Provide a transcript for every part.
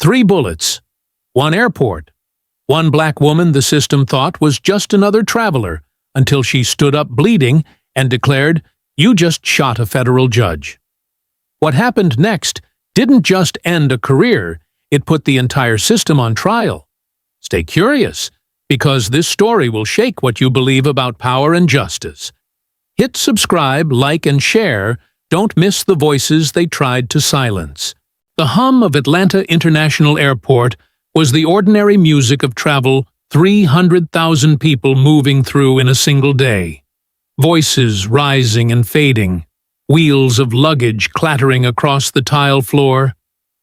3 bullets. 1 airport. 1 black woman the system thought was just another traveler until she stood up bleeding and declared, "You just shot a federal judge." What happened next didn't just end a career, it put the entire system on trial. Stay curious, because this story will shake what you believe about power and justice. Hit subscribe, like, and share. Don't miss the voices they tried to silence. The hum of Atlanta International Airport was the ordinary music of travel 300,000 people moving through in a single day. Voices rising and fading, wheels of luggage clattering across the tile floor,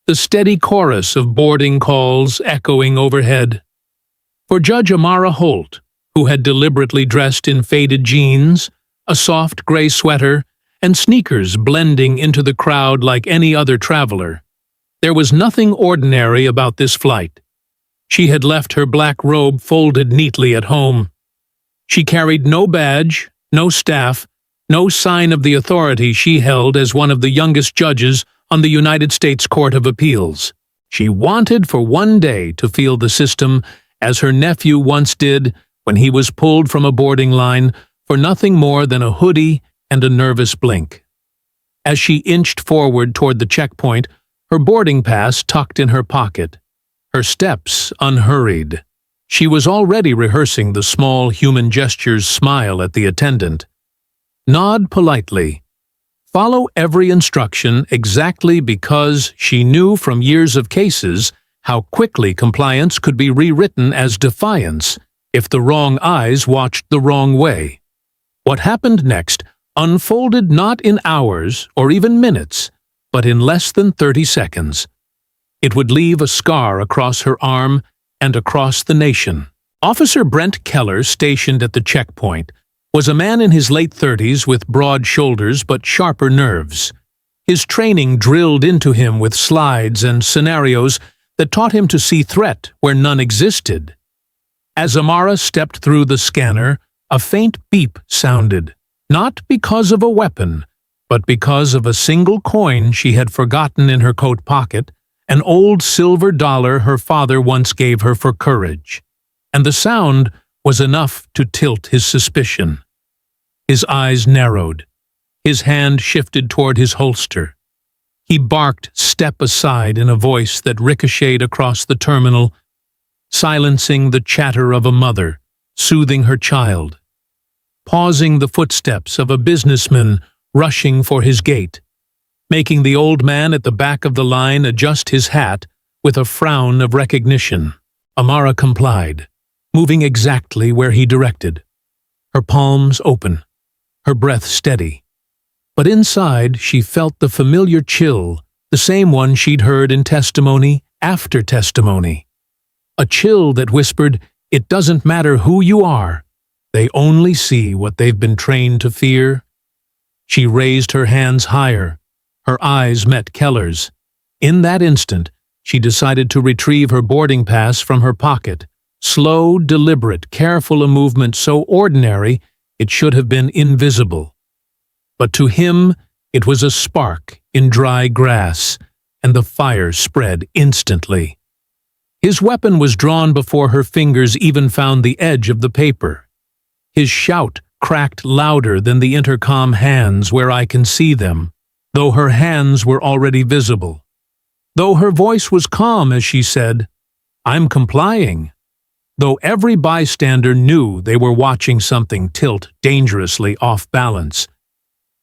the steady chorus of boarding calls echoing overhead. For Judge Amara Holt, who had deliberately dressed in faded jeans, a soft gray sweater, and sneakers blending into the crowd like any other traveler, there was nothing ordinary about this flight. She had left her black robe folded neatly at home. She carried no badge, no staff, no sign of the authority she held as one of the youngest judges on the United States Court of Appeals. She wanted for one day to feel the system as her nephew once did when he was pulled from a boarding line for nothing more than a hoodie and a nervous blink. As she inched forward toward the checkpoint, her boarding pass tucked in her pocket, her steps unhurried. She was already rehearsing the small human gestures smile at the attendant. Nod politely. Follow every instruction exactly because she knew from years of cases how quickly compliance could be rewritten as defiance if the wrong eyes watched the wrong way. What happened next unfolded not in hours or even minutes, but in less than 30 seconds. It would leave a scar across her arm and across the nation. Officer Brent Keller, stationed at the checkpoint, was a man in his late 30s with broad shoulders but sharper nerves. His training drilled into him with slides and scenarios that taught him to see threat where none existed. As Amara stepped through the scanner, a faint beep sounded, not because of a weapon, but because of a single coin she had forgotten in her coat pocket, an old silver dollar her father once gave her for courage. And the sound was enough to tilt his suspicion. His eyes narrowed. His hand shifted toward his holster. He barked, "Step aside," in a voice that ricocheted across the terminal, silencing the chatter of a mother, soothing her child, pausing the footsteps of a businessman rushing for his gate, making the old man at the back of the line adjust his hat with a frown of recognition. Amara complied, moving exactly where he directed, her palms open, her breath steady. But inside she felt the familiar chill, the same one she'd heard in testimony after testimony. A chill that whispered, "It doesn't matter who you are. They only see what they've been trained to fear." She raised her hands higher. Her eyes met Keller's. In that instant, she decided to retrieve her boarding pass from her pocket. Slow, deliberate, careful, a movement so ordinary it should have been invisible. But to him, it was a spark in dry grass, and the fire spread instantly. His weapon was drawn before her fingers even found the edge of the paper. His shout cracked louder than the intercom "Hands where I can see them," though her hands were already visible. Though her voice was calm as she said, "I'm complying." Though every bystander knew they were watching something tilt dangerously off balance.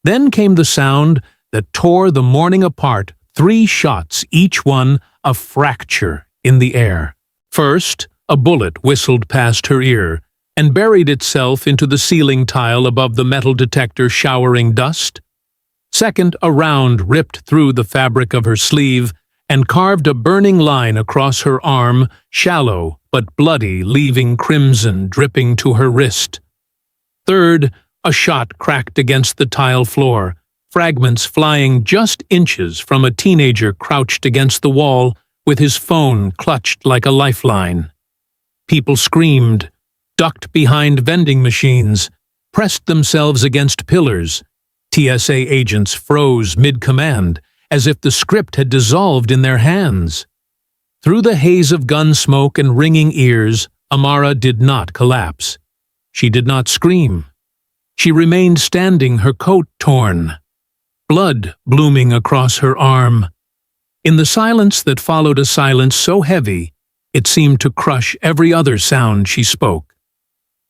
Then came the sound that tore the morning apart, 3 shots, each one a fracture in the air. First, a bullet whistled past her ear and buried itself into the ceiling tile above the metal detector, showering dust. Second, a round ripped through the fabric of her sleeve and carved a burning line across her arm, shallow but bloody, leaving crimson dripping to her wrist. Third, a shot cracked against the tile floor, fragments flying just inches from a teenager crouched against the wall with his phone clutched like a lifeline. People screamed, ducked behind vending machines, pressed themselves against pillars. TSA agents froze mid-command, as if the script had dissolved in their hands. Through the haze of gun smoke and ringing ears, Amara did not collapse. She did not scream. She remained standing, her coat torn, blood blooming across her arm. In the silence that followed, a silence so heavy it seemed to crush every other sound, she spoke.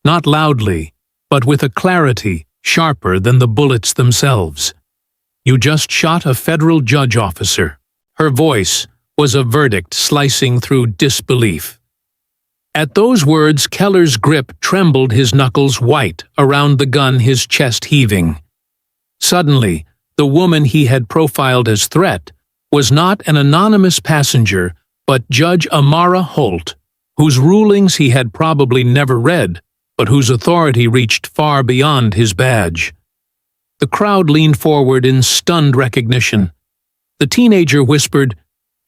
Not loudly, but with a clarity sharper than the bullets themselves. "You just shot a federal judge officer." Her voice was a verdict slicing through disbelief. At those words, Keller's grip trembled, his knuckles white around the gun, his chest heaving. Suddenly, the woman he had profiled as threat was not an anonymous passenger, but Judge Amara Holt, whose rulings he had probably never read, but whose authority reached far beyond his badge. The crowd leaned forward in stunned recognition. The teenager whispered,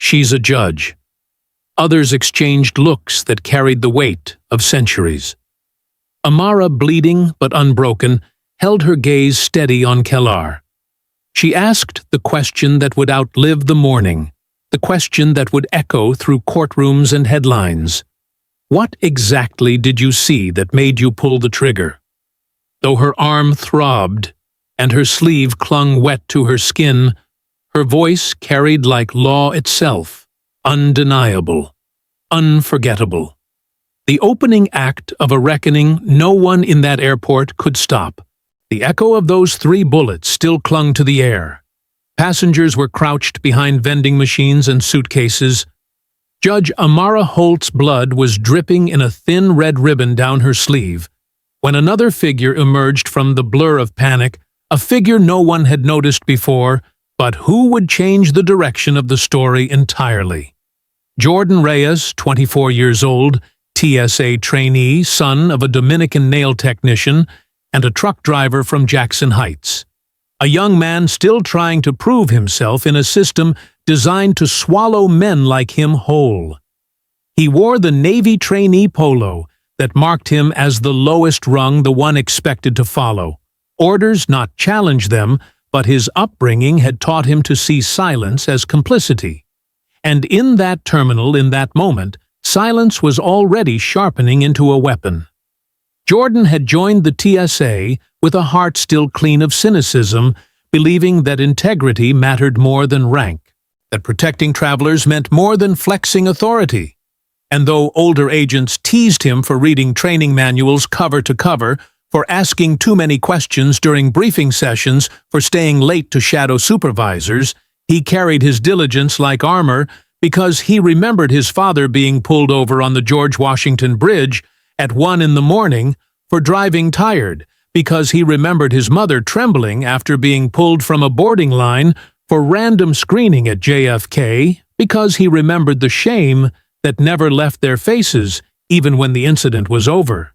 "She's a judge." Others exchanged looks that carried the weight of centuries. Amara, bleeding but unbroken, held her gaze steady on Keller. She asked the question that would outlive the morning, the question that would echo through courtrooms and headlines. "What exactly did you see that made you pull the trigger?" Though her arm throbbed and her sleeve clung wet to her skin, her voice carried like law itself, undeniable, unforgettable. The opening act of a reckoning no one in that airport could stop. The echo of those 3 bullets still clung to the air. Passengers were crouched behind vending machines and suitcases. Judge Amara Holt's blood was dripping in a thin red ribbon down her sleeve, when another figure emerged from the blur of panic, a figure no one had noticed before, but who would change the direction of the story entirely. Jordan Reyes, 24 years old, TSA trainee, son of a Dominican nail technician, and a truck driver from Jackson Heights. A young man still trying to prove himself in a system designed to swallow men like him whole. He wore the Navy trainee polo that marked him as the lowest rung, the one expected to follow. Orders not challenge them, but his upbringing had taught him to see silence as complicity. And in that terminal, in that moment, silence was already sharpening into a weapon. Jordan had joined the TSA with a heart still clean of cynicism, believing that integrity mattered more than rank, that protecting travelers meant more than flexing authority. And though older agents teased him for reading training manuals cover to cover, for asking too many questions during briefing sessions, for staying late to shadow supervisors, he carried his diligence like armor because he remembered his father being pulled over on the George Washington Bridge at 1 in the morning for driving tired, because he remembered his mother trembling after being pulled from a boarding line for random screening at JFK, because he remembered the shame that never left their faces even when the incident was over.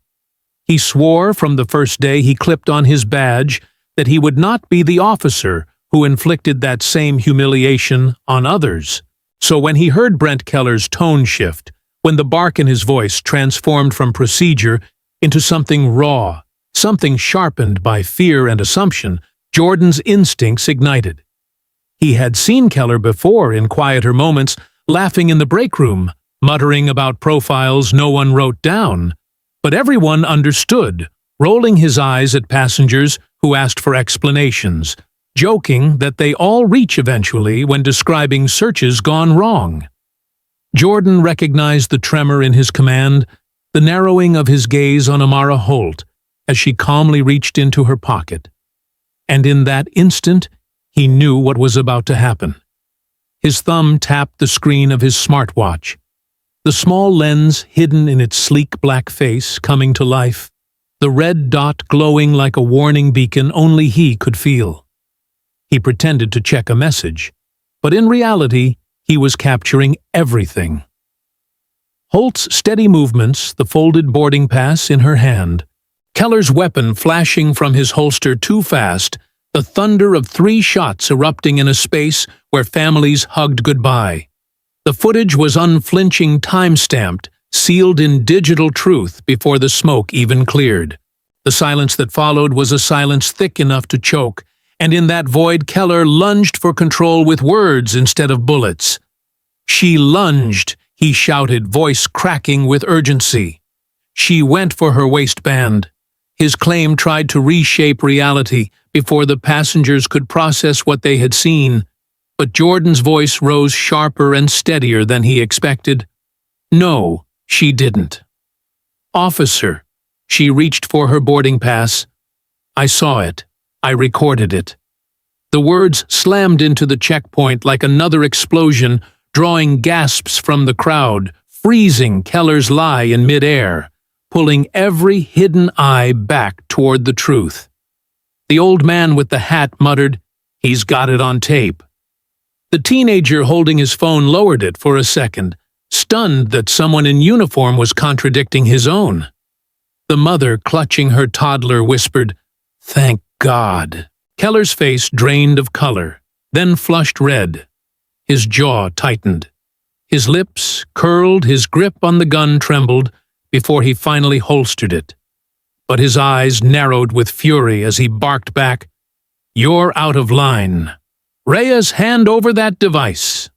He swore from the first day he clipped on his badge that he would not be the officer who inflicted that same humiliation on others. So when he heard Brent Keller's tone shift, when the bark in his voice transformed from procedure into something raw, something sharpened by fear and assumption, Jordan's instincts ignited. He had seen Keller before in quieter moments, laughing in the break room, muttering about profiles no one wrote down. But everyone understood, rolling his eyes at passengers who asked for explanations, joking that they all reach eventually when describing searches gone wrong. Jordan recognized the tremor in his command, the narrowing of his gaze on Amara Holt as she calmly reached into her pocket. And in that instant, he knew what was about to happen. His thumb tapped the screen of his smartwatch, the small lens hidden in its sleek black face coming to life, the red dot glowing like a warning beacon only he could feel. He pretended to check a message, but in reality, he was capturing everything. Holt's steady movements, the folded boarding pass in her hand, Keller's weapon flashing from his holster too fast, the thunder of 3 shots erupting in a space where families hugged goodbye. The footage was unflinching, time-stamped, sealed in digital truth before the smoke even cleared. The silence that followed was a silence thick enough to choke, and in that void Keller lunged for control with words instead of bullets. She lunged, he shouted, voice cracking with urgency. She went for her waistband. His claim tried to reshape reality before the passengers could process what they had seen, but Jordan's voice rose sharper and steadier than he expected. No, she didn't. Officer. She reached for her boarding pass. I saw it. I recorded it. The words slammed into the checkpoint like another explosion, drawing gasps from the crowd, freezing Keller's lie in midair, pulling every hidden eye back toward the truth. The old man with the hat muttered, "He's got it on tape." The teenager holding his phone lowered it for a second, stunned that someone in uniform was contradicting his own. The mother, clutching her toddler, whispered, "Thank God." Keller's face drained of color, then flushed red. His jaw tightened. His lips curled, his grip on the gun trembled before he finally holstered it. But his eyes narrowed with fury as he barked back, "You're out of line. Reyes, hand over that device."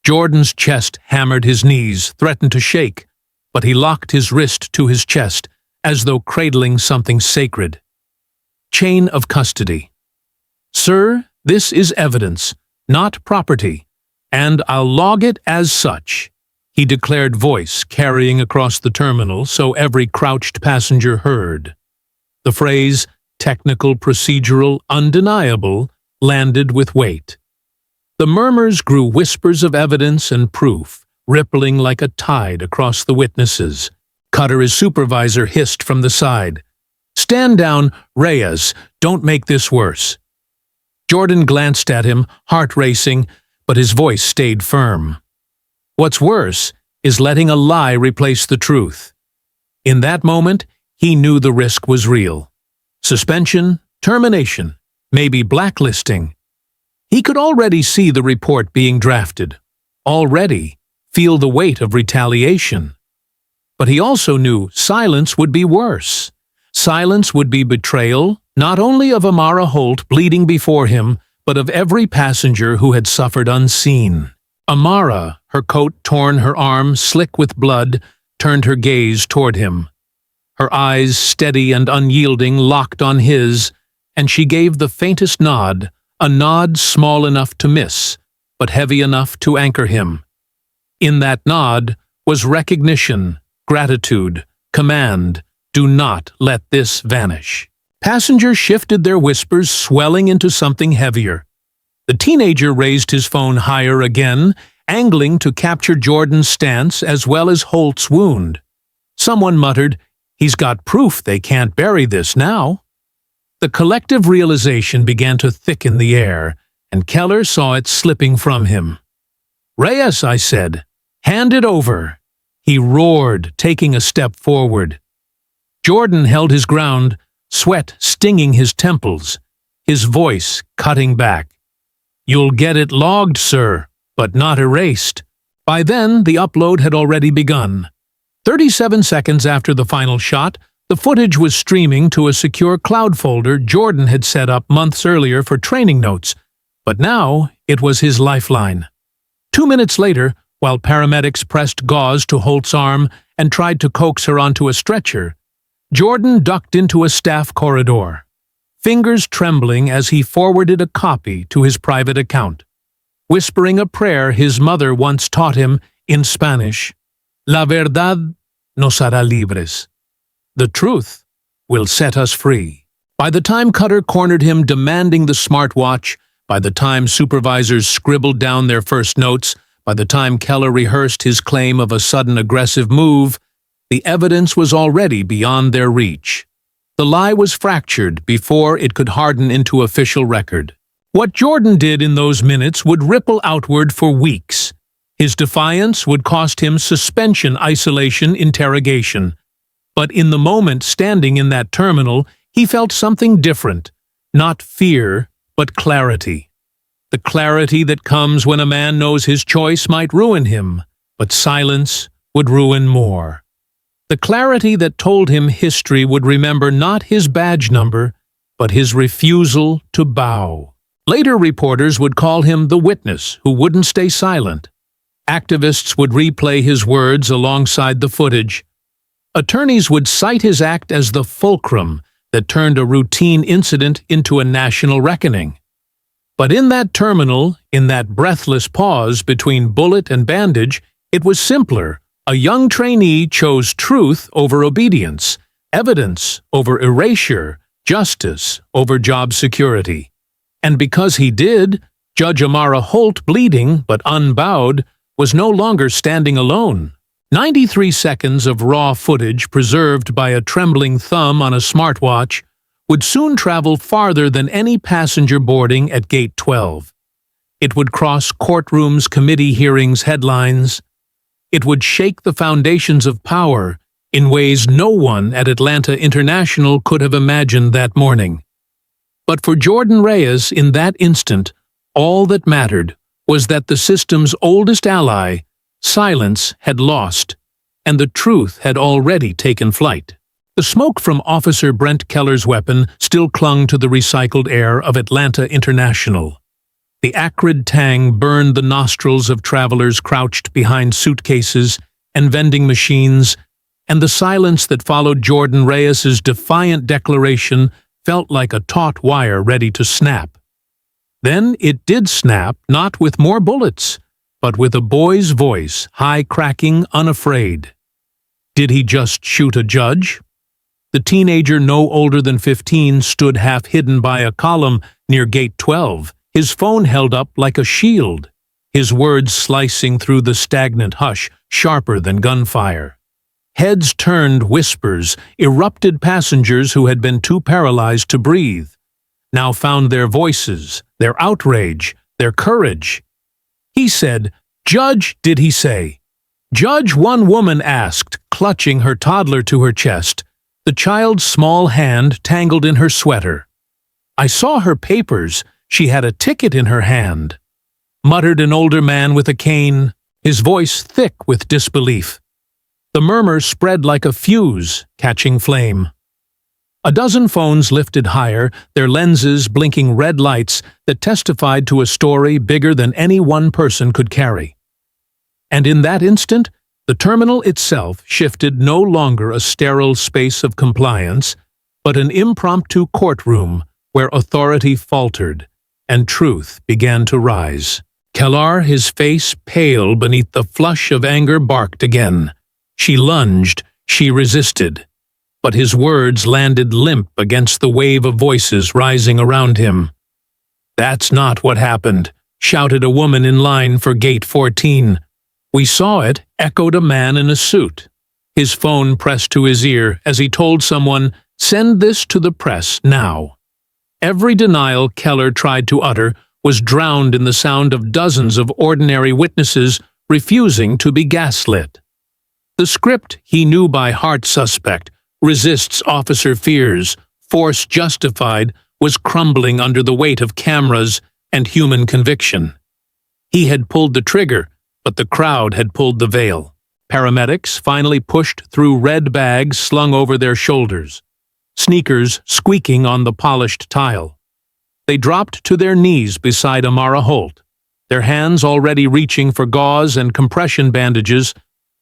Jordan's chest hammered, his knees threatened to shake, but he locked his wrist to his chest as though cradling something sacred. Chain of custody. Sir, this is evidence, not property, and I'll log it as such, he declared, voice carrying across the terminal so every crouched passenger heard. The phrase, technical, procedural, undeniable, landed with weight. The murmurs grew whispers of evidence and proof, rippling like a tide across the witnesses. Cutter, his supervisor, hissed from the side, "Stand down, Reyes, don't make this worse." Jordan glanced at him, heart racing, but his voice stayed firm. What's worse is letting a lie replace the truth. In that moment, he knew the risk was real. Suspension, termination, maybe blacklisting. He could already see the report being drafted, already feel the weight of retaliation. But he also knew silence would be worse. Silence would be betrayal, not only of Amara Holt bleeding before him, but of every passenger who had suffered unseen. Amara, her coat torn, her arm slick with blood, turned her gaze toward him. Her eyes, steady and unyielding, locked on his, and she gave the faintest nod, a nod small enough to miss, but heavy enough to anchor him. In that nod was recognition, gratitude, command. Do not let this vanish. Passengers shifted their whispers, swelling into something heavier. The teenager raised his phone higher again, angling to capture Jordan's stance as well as Holt's wound. Someone muttered, "He's got proof they can't bury this now." The collective realization began to thicken the air, and Keller saw it slipping from him. "Reyes," I said, "hand it over." He roared, taking a step forward. Jordan held his ground, sweat stinging his temples, his voice cutting back. "You'll get it logged, sir, but not erased." By then, the upload had already begun. 37 seconds after the final shot, the footage was streaming to a secure cloud folder Jordan had set up months earlier for training notes, but now it was his lifeline. 2 minutes later, while paramedics pressed gauze to Holt's arm and tried to coax her onto a stretcher, Jordan ducked into a staff corridor, fingers trembling as he forwarded a copy to his private account, whispering a prayer his mother once taught him in Spanish, "La verdad nos hará libres." The truth will set us free. By the time Cutter cornered him demanding the smartwatch, by the time supervisors scribbled down their first notes, by the time Keller rehearsed his claim of a sudden aggressive move, the evidence was already beyond their reach. The lie was fractured before it could harden into official record. What Jordan did in those minutes would ripple outward for weeks. His defiance would cost him suspension, isolation, interrogation. But in the moment standing in that terminal, he felt something different. Not fear, but clarity. The clarity that comes when a man knows his choice might ruin him, but silence would ruin more. The clarity that told him history would remember not his badge number, but his refusal to bow. Later reporters would call him the witness who wouldn't stay silent. Activists would replay his words alongside the footage. Attorneys would cite his act as the fulcrum that turned a routine incident into a national reckoning. But in that terminal, in that breathless pause between bullet and bandage, it was simpler. A young trainee chose truth over obedience, evidence over erasure, justice over job security. And because he did, Judge Amara Holt, bleeding but unbowed, was no longer standing alone. 93 seconds of raw footage preserved by a trembling thumb on a smartwatch would soon travel farther than any passenger boarding at Gate 12. It would cross courtrooms, committee hearings, headlines. It would shake the foundations of power in ways no one at Atlanta International could have imagined that morning. But for Jordan Reyes, in that instant, all that mattered was that the system's oldest ally, silence, had lost, and the truth had already taken flight. The smoke from Officer Brent Keller's weapon still clung to the recycled air of Atlanta International. The acrid tang burned the nostrils of travelers crouched behind suitcases and vending machines, and the silence that followed Jordan Reyes's defiant declaration felt like a taut wire ready to snap. Then it did snap, not with more bullets, but with a boy's voice, high-cracking, unafraid. Did he just shoot a judge? The teenager, no older than 15, stood half-hidden by a column near Gate 12, his phone held up like a shield, his words slicing through the stagnant hush, sharper than gunfire. Heads turned, whispers, erupted passengers who had been too paralyzed to breathe, now found their voices, their outrage, their courage. He said, "Judge," did he say. "Judge," one woman asked, clutching her toddler to her chest, the child's small hand tangled in her sweater. "I saw her papers. She had a ticket in her hand," muttered an older man with a cane, his voice thick with disbelief. The murmur spread like a fuse, catching flame. A dozen phones lifted higher, their lenses blinking red lights that testified to a story bigger than any one person could carry. And in that instant, the terminal itself shifted, no longer a sterile space of compliance, but an impromptu courtroom where authority faltered and truth began to rise. Kellar, his face pale beneath the flush of anger, barked again. She lunged, she resisted, but his words landed limp against the wave of voices rising around him. "That's not what happened," shouted a woman in line for Gate 14. "We saw it," echoed a man in a suit, his phone pressed to his ear as he told someone, "Send this to the press now." Every denial Kellar tried to utter was drowned in the sound of dozens of ordinary witnesses refusing to be gaslit. The script he knew by heart, suspect, resists officer fears, force justified, was crumbling under the weight of cameras and human conviction. He had pulled the trigger, but the crowd had pulled the veil. Paramedics finally pushed through red bags slung over their shoulders, sneakers squeaking on the polished tile. They dropped to their knees beside Amara Holt, their hands already reaching for gauze and compression bandages,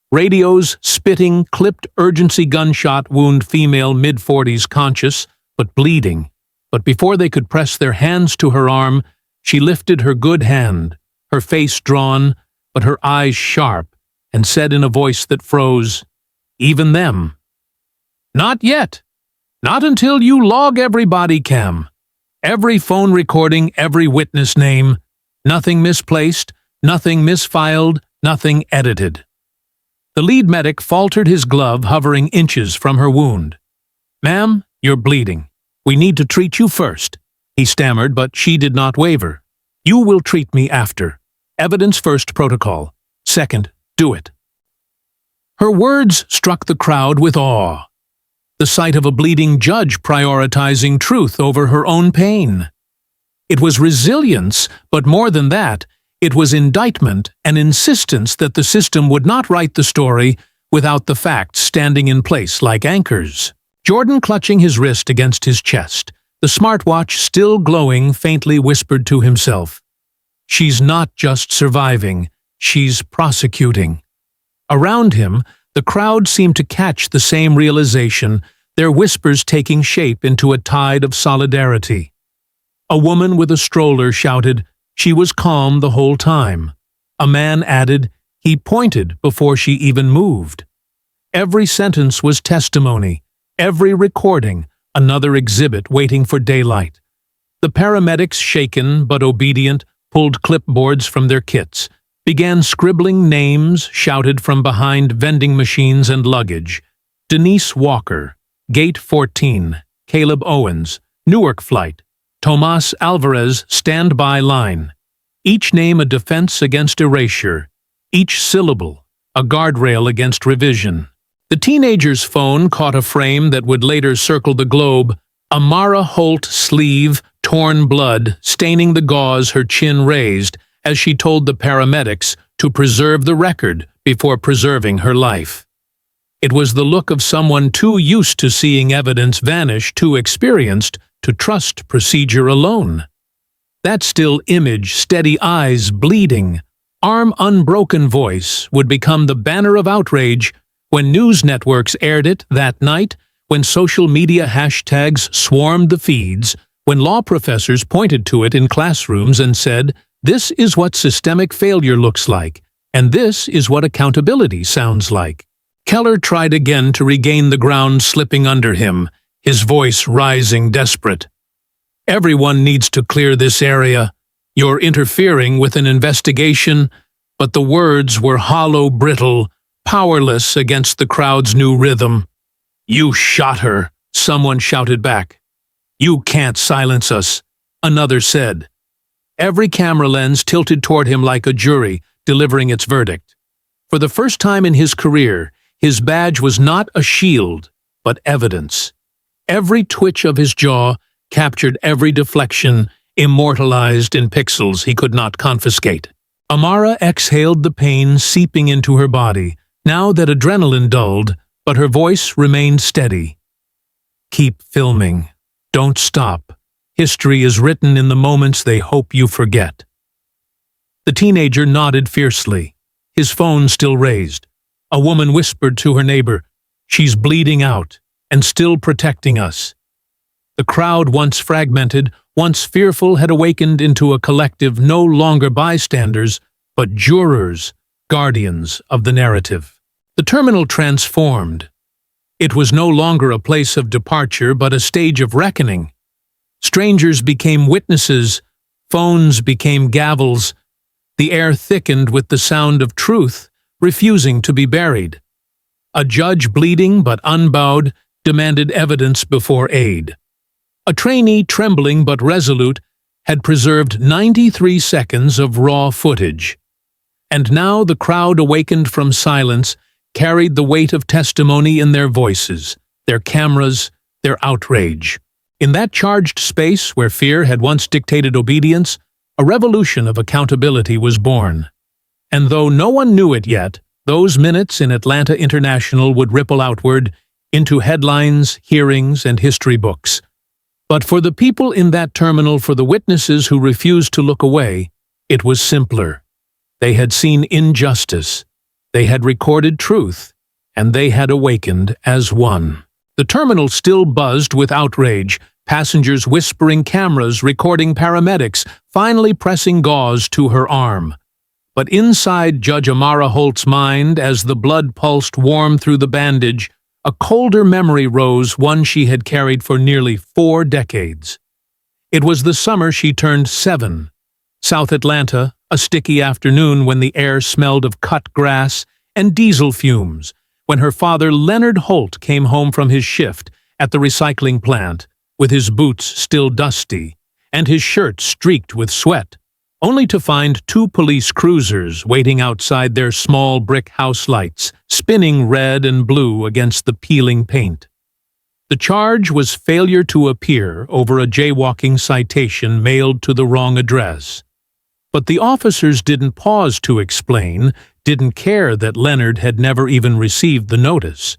radios spitting, clipped urgency gunshot wound female mid-40s conscious, but bleeding. But before they could press their hands to her arm, she lifted her good hand, her face drawn, but her eyes sharp, and said in a voice that froze, "Even them." "Not yet. Not until you log every body cam. Every phone recording, every witness name. Nothing misplaced, nothing misfiled, nothing edited." The lead medic faltered, his glove hovering inches from her wound. "Ma'am, you're bleeding. We need to treat you first," he stammered, but she did not waver. "You will treat me after. Evidence first protocol. Second, do it." Her words struck the crowd with awe. The sight of a bleeding judge prioritizing truth over her own pain. It was resilience, but more than that, it was indictment, an insistence that the system would not write the story without the facts standing in place like anchors. Jordan, clutching his wrist against his chest, the smartwatch still glowing, faintly whispered to himself, "She's not just surviving, she's prosecuting. Around him, the crowd seemed to catch the same realization, their whispers taking shape into a tide of solidarity. A woman with a stroller shouted, "She was calm the whole time." A man added, "He pointed before she even moved." Every sentence was testimony, every recording another exhibit waiting for daylight. The paramedics, shaken but obedient, pulled clipboards from their kits, began scribbling names shouted from behind vending machines and luggage. Denise Walker, Gate 14, Caleb Owens, Newark Flight, Tomas Alvarez, Standby Line. Each name a defense against erasure, each syllable a guardrail against revision. The teenager's phone caught a frame that would later circle the globe, Amara Holt sleeve, torn blood, staining the gauze her chin raised as she told the paramedics to preserve the record before preserving her life. It was the look of someone too used to seeing evidence vanish, too experienced to trust procedure alone. That still image, steady eyes, bleeding, arm unbroken voice would become the banner of outrage when news networks aired it that night, when social media hashtags swarmed the feeds, when law professors pointed to it in classrooms and said, "This is what systemic failure looks like, and this is what accountability sounds like." Keller tried again to regain the ground slipping under him, his voice rising desperate. "Everyone needs to clear this area. You're interfering with an investigation," but the words were hollow, brittle, powerless against the crowd's new rhythm. "You shot her," someone shouted back. "You can't silence us," another said. Every camera lens tilted toward him like a jury, delivering its verdict. For the first time in his career, his badge was not a shield, but evidence. Every twitch of his jaw captured every deflection, immortalized in pixels he could not confiscate. Amara exhaled the pain seeping into her body, now that adrenaline dulled, but her voice remained steady. "Keep filming. Don't stop. History is written in the moments they hope you forget." The teenager nodded fiercely, his phone still raised. A woman whispered to her neighbor, "She's bleeding out, and still protecting us." The crowd, once fragmented, once fearful, had awakened into a collective no longer bystanders, but jurors, guardians of the narrative. The terminal transformed. It was no longer a place of departure, but a stage of reckoning. Strangers became witnesses, phones became gavels. The air thickened with the sound of truth, refusing to be buried. A judge, bleeding but unbowed, demanded evidence before aid. A trainee, trembling but resolute, had preserved 93 seconds of raw footage. And now the crowd, awakened from silence, carried the weight of testimony in their voices, their cameras, their outrage. In that charged space where fear had once dictated obedience, a revolution of accountability was born. And though no one knew it yet, those minutes in Atlanta International would ripple outward into headlines, hearings, and history books. But for the people in that terminal, for the witnesses who refused to look away, it was simpler. They had seen injustice, they had recorded truth, and they had awakened as one. The terminal still buzzed with outrage, passengers whispering, cameras recording, paramedics finally pressing gauze to her arm. But inside Judge Amara Holt's mind, as the blood pulsed warm through the bandage, a colder memory rose, one she had carried for nearly 4 decades. It was the summer she turned 7. South Atlanta, a sticky afternoon when the air smelled of cut grass and diesel fumes, when her father, Leonard Holt, came home from his shift at the recycling plant, with his boots still dusty and his shirt streaked with sweat, only to find 2 police cruisers waiting outside their small brick house lights, spinning red and blue against the peeling paint. The charge was failure to appear over a jaywalking citation mailed to the wrong address. But the officers didn't pause to explain, didn't care that Leonard had never even received the notice.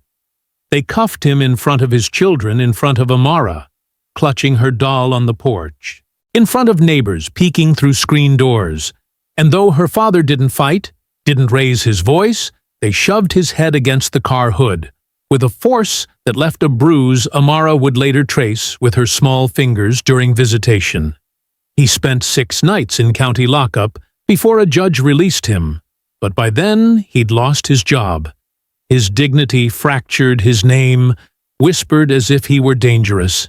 They cuffed him in front of his children, in front of Amara, clutching her doll on the porch, in front of neighbors peeking through screen doors. And though her father didn't fight, didn't raise his voice. They shoved his head against the car hood, with a force that left a bruise Amara would later trace with her small fingers during visitation. He spent 6 nights in county lockup before a judge released him, but by then he'd lost his job. His dignity fractured, his name whispered as if he were dangerous.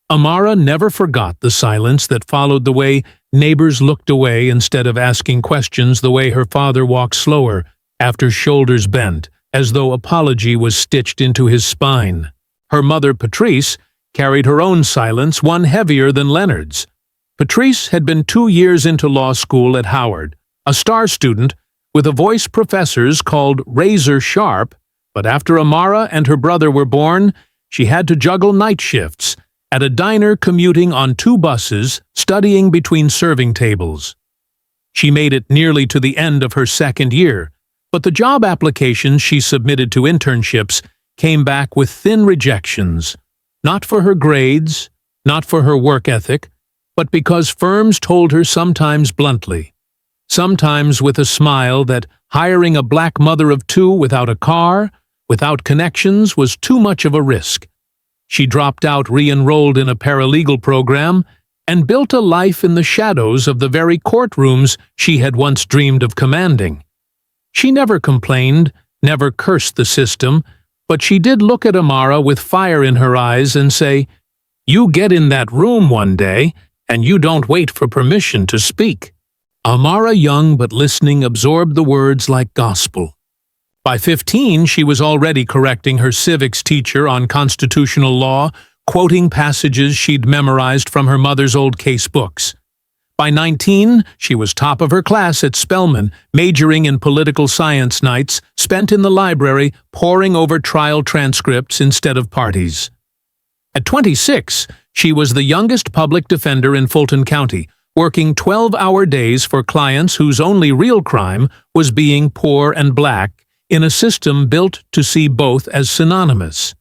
Amara never forgot the silence that followed, the way neighbors looked away instead of asking questions, the way her father walked slower after shoulders bent, as though apology was stitched into his spine. Her mother, Patrice, carried her own silence, one heavier than Leonard's. Patrice had been 2 years into law school at Howard, a star student with a voice professors called razor sharp, but after Amara and her brother were born, she had to juggle night shifts at a diner, commuting on 2 buses, studying between serving tables. She made it nearly to the end of her 2nd year, but the job applications she submitted to internships came back with thin rejections, not for her grades, not for her work ethic, but because firms told her sometimes bluntly, sometimes with a smile, that hiring a black mother of 2 without a car, without connections, was too much of a risk. She dropped out, re-enrolled in a paralegal program, and built a life in the shadows of the very courtrooms she had once dreamed of commanding. She never complained, never cursed the system, but she did look at Amara with fire in her eyes and say, "You get in that room one day, and you don't wait for permission to speak." Amara, young but listening, absorbed the words like gospel. By 15, she was already correcting her civics teacher on constitutional law, quoting passages she'd memorized from her mother's old case books. By 19, she was top of her class at Spelman, majoring in political science nights spent in the library poring over trial transcripts instead of parties. At 26, she was the youngest public defender in Fulton County, working 12-hour days for clients whose only real crime was being poor and black in a system built to see both as synonymous.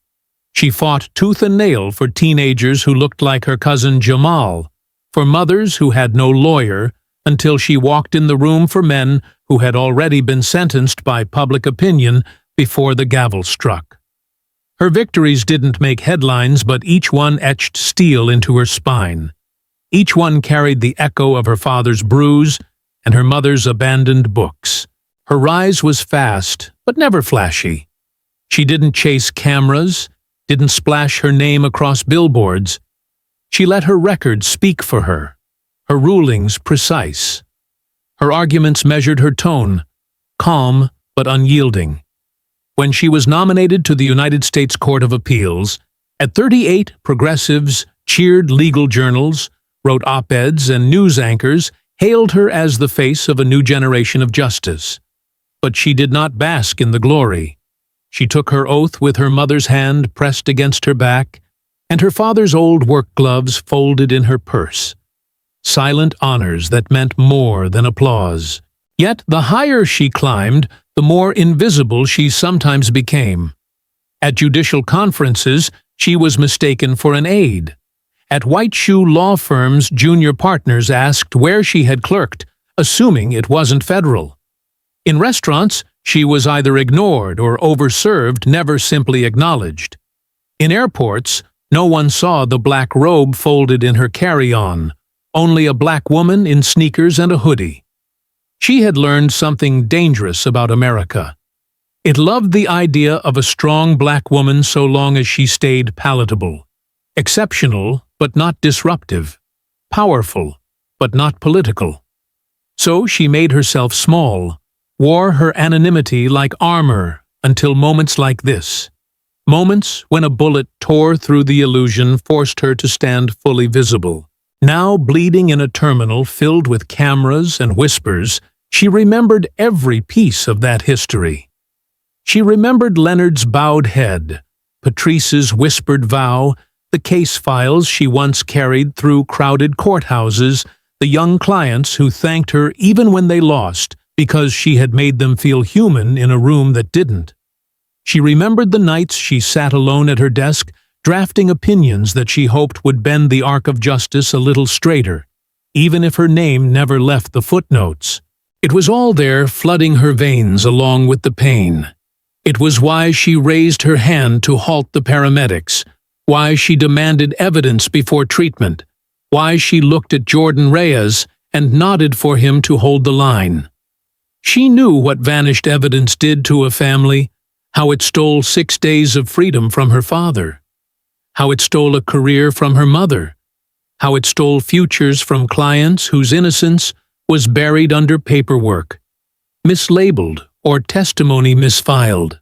She fought tooth and nail for teenagers who looked like her cousin Jamal, for mothers who had no lawyer, until she walked in the room for men who had already been sentenced by public opinion before the gavel struck. Her victories didn't make headlines, but each one etched steel into her spine. Each one carried the echo of her father's bruise and her mother's abandoned books. Her rise was fast, but never flashy. She didn't chase cameras, didn't splash her name across billboards. She let her record speak for her, her rulings precise. Her arguments measured her tone, calm but unyielding. When she was nominated to the United States Court of Appeals, at 38, progressives cheered, legal journals wrote op-eds, and news anchors hailed her as the face of a new generation of justice. But she did not bask in the glory. She took her oath with her mother's hand pressed against her back, and her father's old work gloves folded in her purse. Silent honors that meant more than applause. Yet the higher she climbed, the more invisible she sometimes became. At judicial conferences, she was mistaken for an aide. At white shoe law firms, junior partners asked where she had clerked, assuming it wasn't federal. In restaurants, she was either ignored or overserved, never simply acknowledged. In airports, no one saw the black robe folded in her carry-on, only a black woman in sneakers and a hoodie. She had learned something dangerous about America. It loved the idea of a strong black woman so long as she stayed palatable, exceptional but not disruptive, powerful but not political. So she made herself small, wore her anonymity like armor until moments like this. Moments when a bullet tore through the illusion, forced her to stand fully visible. Now bleeding in a terminal filled with cameras and whispers, she remembered every piece of that history. She remembered Leonard's bowed head, Patrice's whispered vow, the case files she once carried through crowded courthouses, the young clients who thanked her even when they lost because she had made them feel human in a room that didn't. She remembered the nights she sat alone at her desk, drafting opinions that she hoped would bend the arc of justice a little straighter, even if her name never left the footnotes. It was all there, flooding her veins along with the pain. It was why she raised her hand to halt the paramedics, why she demanded evidence before treatment, why she looked at Jordan Reyes and nodded for him to hold the line. She knew what vanished evidence did to a family, how it stole 6 days of freedom from her father, how it stole a career from her mother, how it stole futures from clients whose innocence was buried under paperwork, mislabeled or testimony misfiled.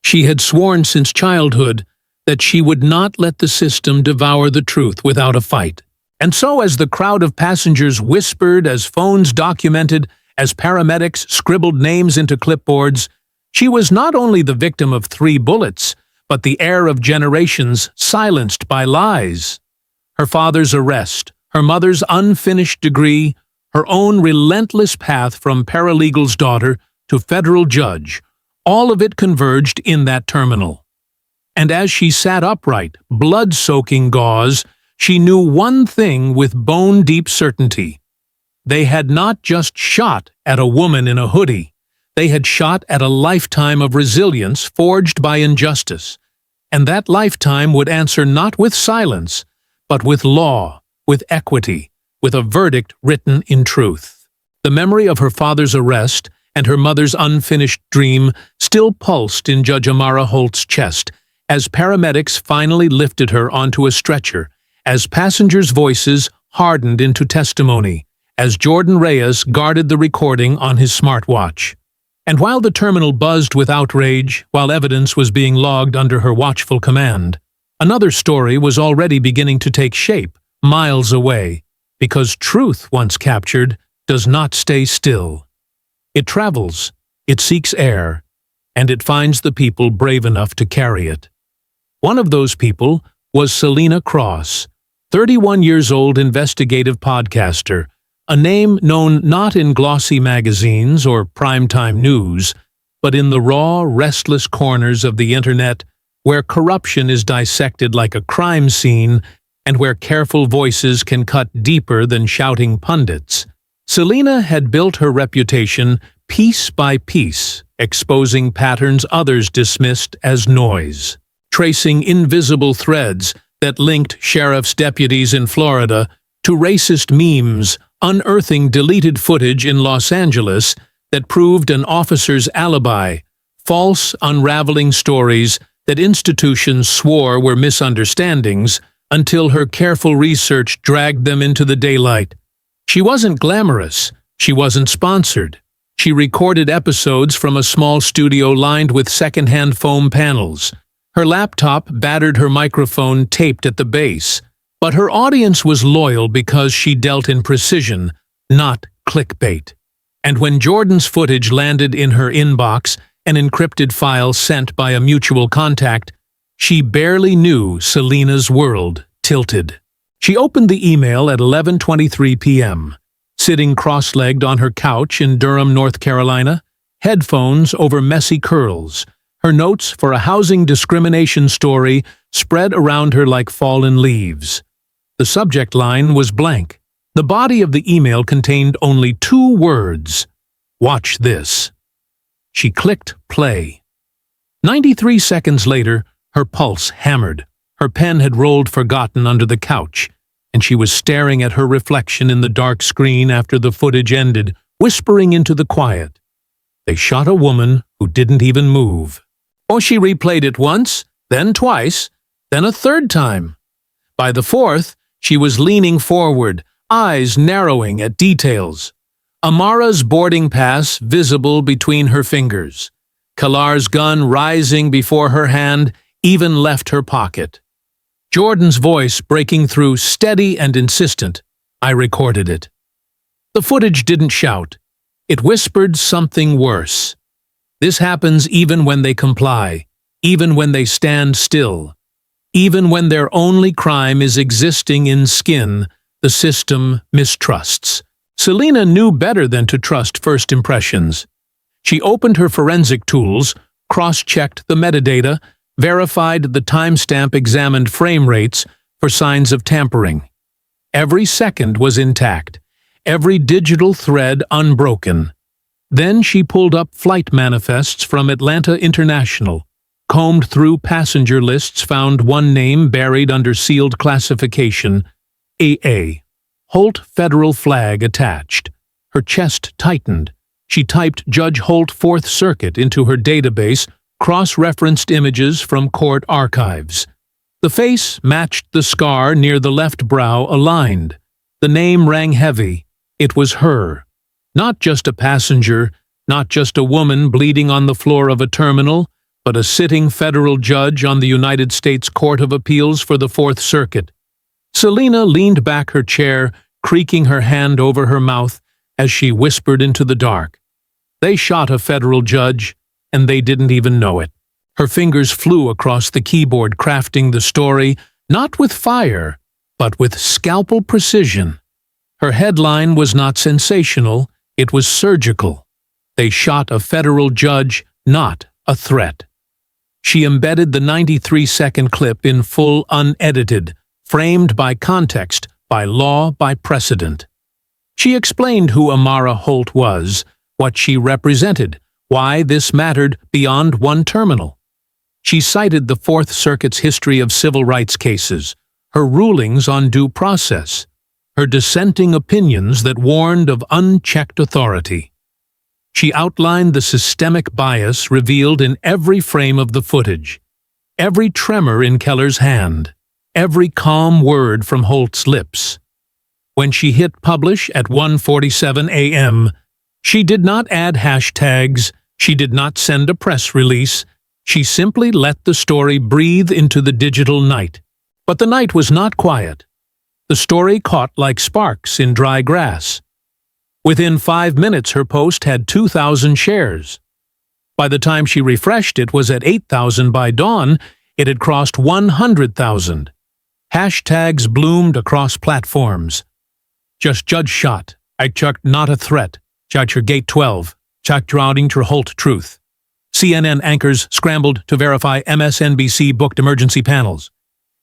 She had sworn since childhood that she would not let the system devour the truth without a fight. And so, as the crowd of passengers whispered, as phones documented, as paramedics scribbled names into clipboards, she was not only the victim of 3 bullets, but the heir of generations silenced by lies. Her father's arrest, her mother's unfinished degree, her own relentless path from paralegal's daughter to federal judge, all of it converged in that terminal. And as she sat upright, blood-soaking gauze, she knew one thing with bone-deep certainty. They had not just shot at a woman in a hoodie. They had shot at a lifetime of resilience forged by injustice. And that lifetime would answer not with silence, but with law, with equity, with a verdict written in truth. The memory of her father's arrest and her mother's unfinished dream still pulsed in Judge Amara Holt's chest as paramedics finally lifted her onto a stretcher, as passengers' voices hardened into testimony, as Jordan Reyes guarded the recording on his smartwatch. And while the terminal buzzed with outrage, while evidence was being logged under her watchful command, another story was already beginning to take shape, miles away, because truth, once captured, does not stay still. It travels, it seeks air, and it finds the people brave enough to carry it. One of those people was Selena Cross, 31-year-old investigative podcaster, a name known not in glossy magazines or primetime news, but in the raw, restless corners of the internet where corruption is dissected like a crime scene and where careful voices can cut deeper than shouting pundits. Selena had built her reputation piece by piece, exposing patterns others dismissed as noise, tracing invisible threads that linked sheriff's deputies in Florida to racist memes, unearthing deleted footage in Los Angeles that proved an officer's alibi, false, unraveling stories that institutions swore were misunderstandings until her careful research dragged them into the daylight. She wasn't glamorous. She wasn't sponsored. She recorded episodes from a small studio lined with secondhand foam panels. Her laptop battered, her microphone taped at the base. But her audience was loyal because she dealt in precision, not clickbait. And when Jordan's footage landed in her inbox, an encrypted file sent by a mutual contact, she barely knew Selena's world tilted. She opened the email at 11:23 p.m., sitting cross-legged on her couch in Durham, North Carolina, headphones over messy curls, her notes for a housing discrimination story spread around her like fallen leaves. The subject line was blank. The body of the email contained only 2 words: "Watch this." She clicked play. 93 seconds later, her pulse hammered. Her pen had rolled forgotten under the couch, and she was staring at her reflection in the dark screen after the footage ended, whispering into the quiet. They shot a woman who didn't even move. Oh, she replayed it once, then twice, then a 3rd time. By the 4th, she was leaning forward, eyes narrowing at details. Amara's boarding pass visible between her fingers. Kalar's gun rising before her hand even left her pocket. Jordan's voice breaking through, steady and insistent. I recorded it. The footage didn't shout. It whispered something worse. This happens even when they comply, even when they stand still, even when their only crime is existing in skin, the system mistrusts. Selena knew better than to trust first impressions. She opened her forensic tools, cross-checked the metadata, verified the timestamp, examined frame rates for signs of tampering. Every second was intact. every digital thread unbroken. Then she pulled up flight manifests from Atlanta International, combed through passenger lists, found one name buried under sealed classification, AA. Holt federal flag attached. Her chest tightened. She typed Judge Holt 4th Circuit into her database, cross-referenced images from court archives. The face matched the scar near the left brow aligned. The name rang heavy. It was her. Not just a passenger, not just a woman bleeding on the floor of a terminal, but a sitting federal judge on the United States Court of Appeals for the 4th Circuit. Selena leaned back her chair, creaking her hand over her mouth as she whispered into the dark. They shot a federal judge, and they didn't even know it. Her fingers flew across the keyboard, crafting the story, not with fire, but with scalpel precision. Her headline was not sensational, it was surgical. They shot a federal judge, not a threat. She embedded the 93-second clip in full, unedited, framed by context, by law, by precedent. She explained who Amara Holt was, what she represented, why this mattered beyond one terminal. She cited the 4th Circuit's history of civil rights cases, her rulings on due process, her dissenting opinions that warned of unchecked authority. She outlined the systemic bias revealed in every frame of the footage, every tremor in Keller's hand, every calm word from Holt's lips. When she hit publish at 1:47 a.m., she did not add hashtags, she did not send a press release, she simply let the story breathe into the digital night. But the night was not quiet. The story caught like sparks in dry grass. Within 5 minutes her post had 2,000 shares. By the time she refreshed it was at 8,000 by dawn, it had crossed 100,000. Hashtags bloomed across platforms. Just judge shot. I chucked not a threat. Chuck your gate 12. Chuck drowning to Holt truth. CNN anchors scrambled to verify MSNBC booked emergency panels.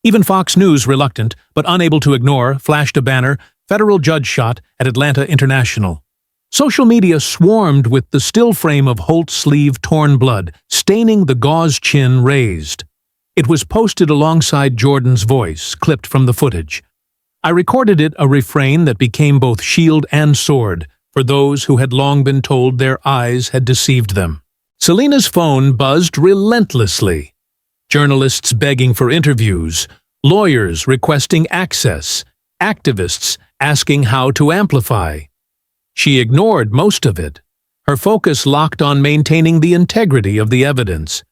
Even Fox News, reluctant but unable to ignore, flashed a banner, federal judge shot at Atlanta International. Social media swarmed with the still frame of Holt's sleeve torn blood, staining the gauze chin raised. It was posted alongside Jordan's voice, clipped from the footage. I recorded it, a refrain that became both shield and sword for those who had long been told their eyes had deceived them. Selena's phone buzzed relentlessly. Journalists begging for interviews, lawyers requesting access, activists asking how to amplify. She ignored most of it, her focus locked on maintaining the integrity of the evidence.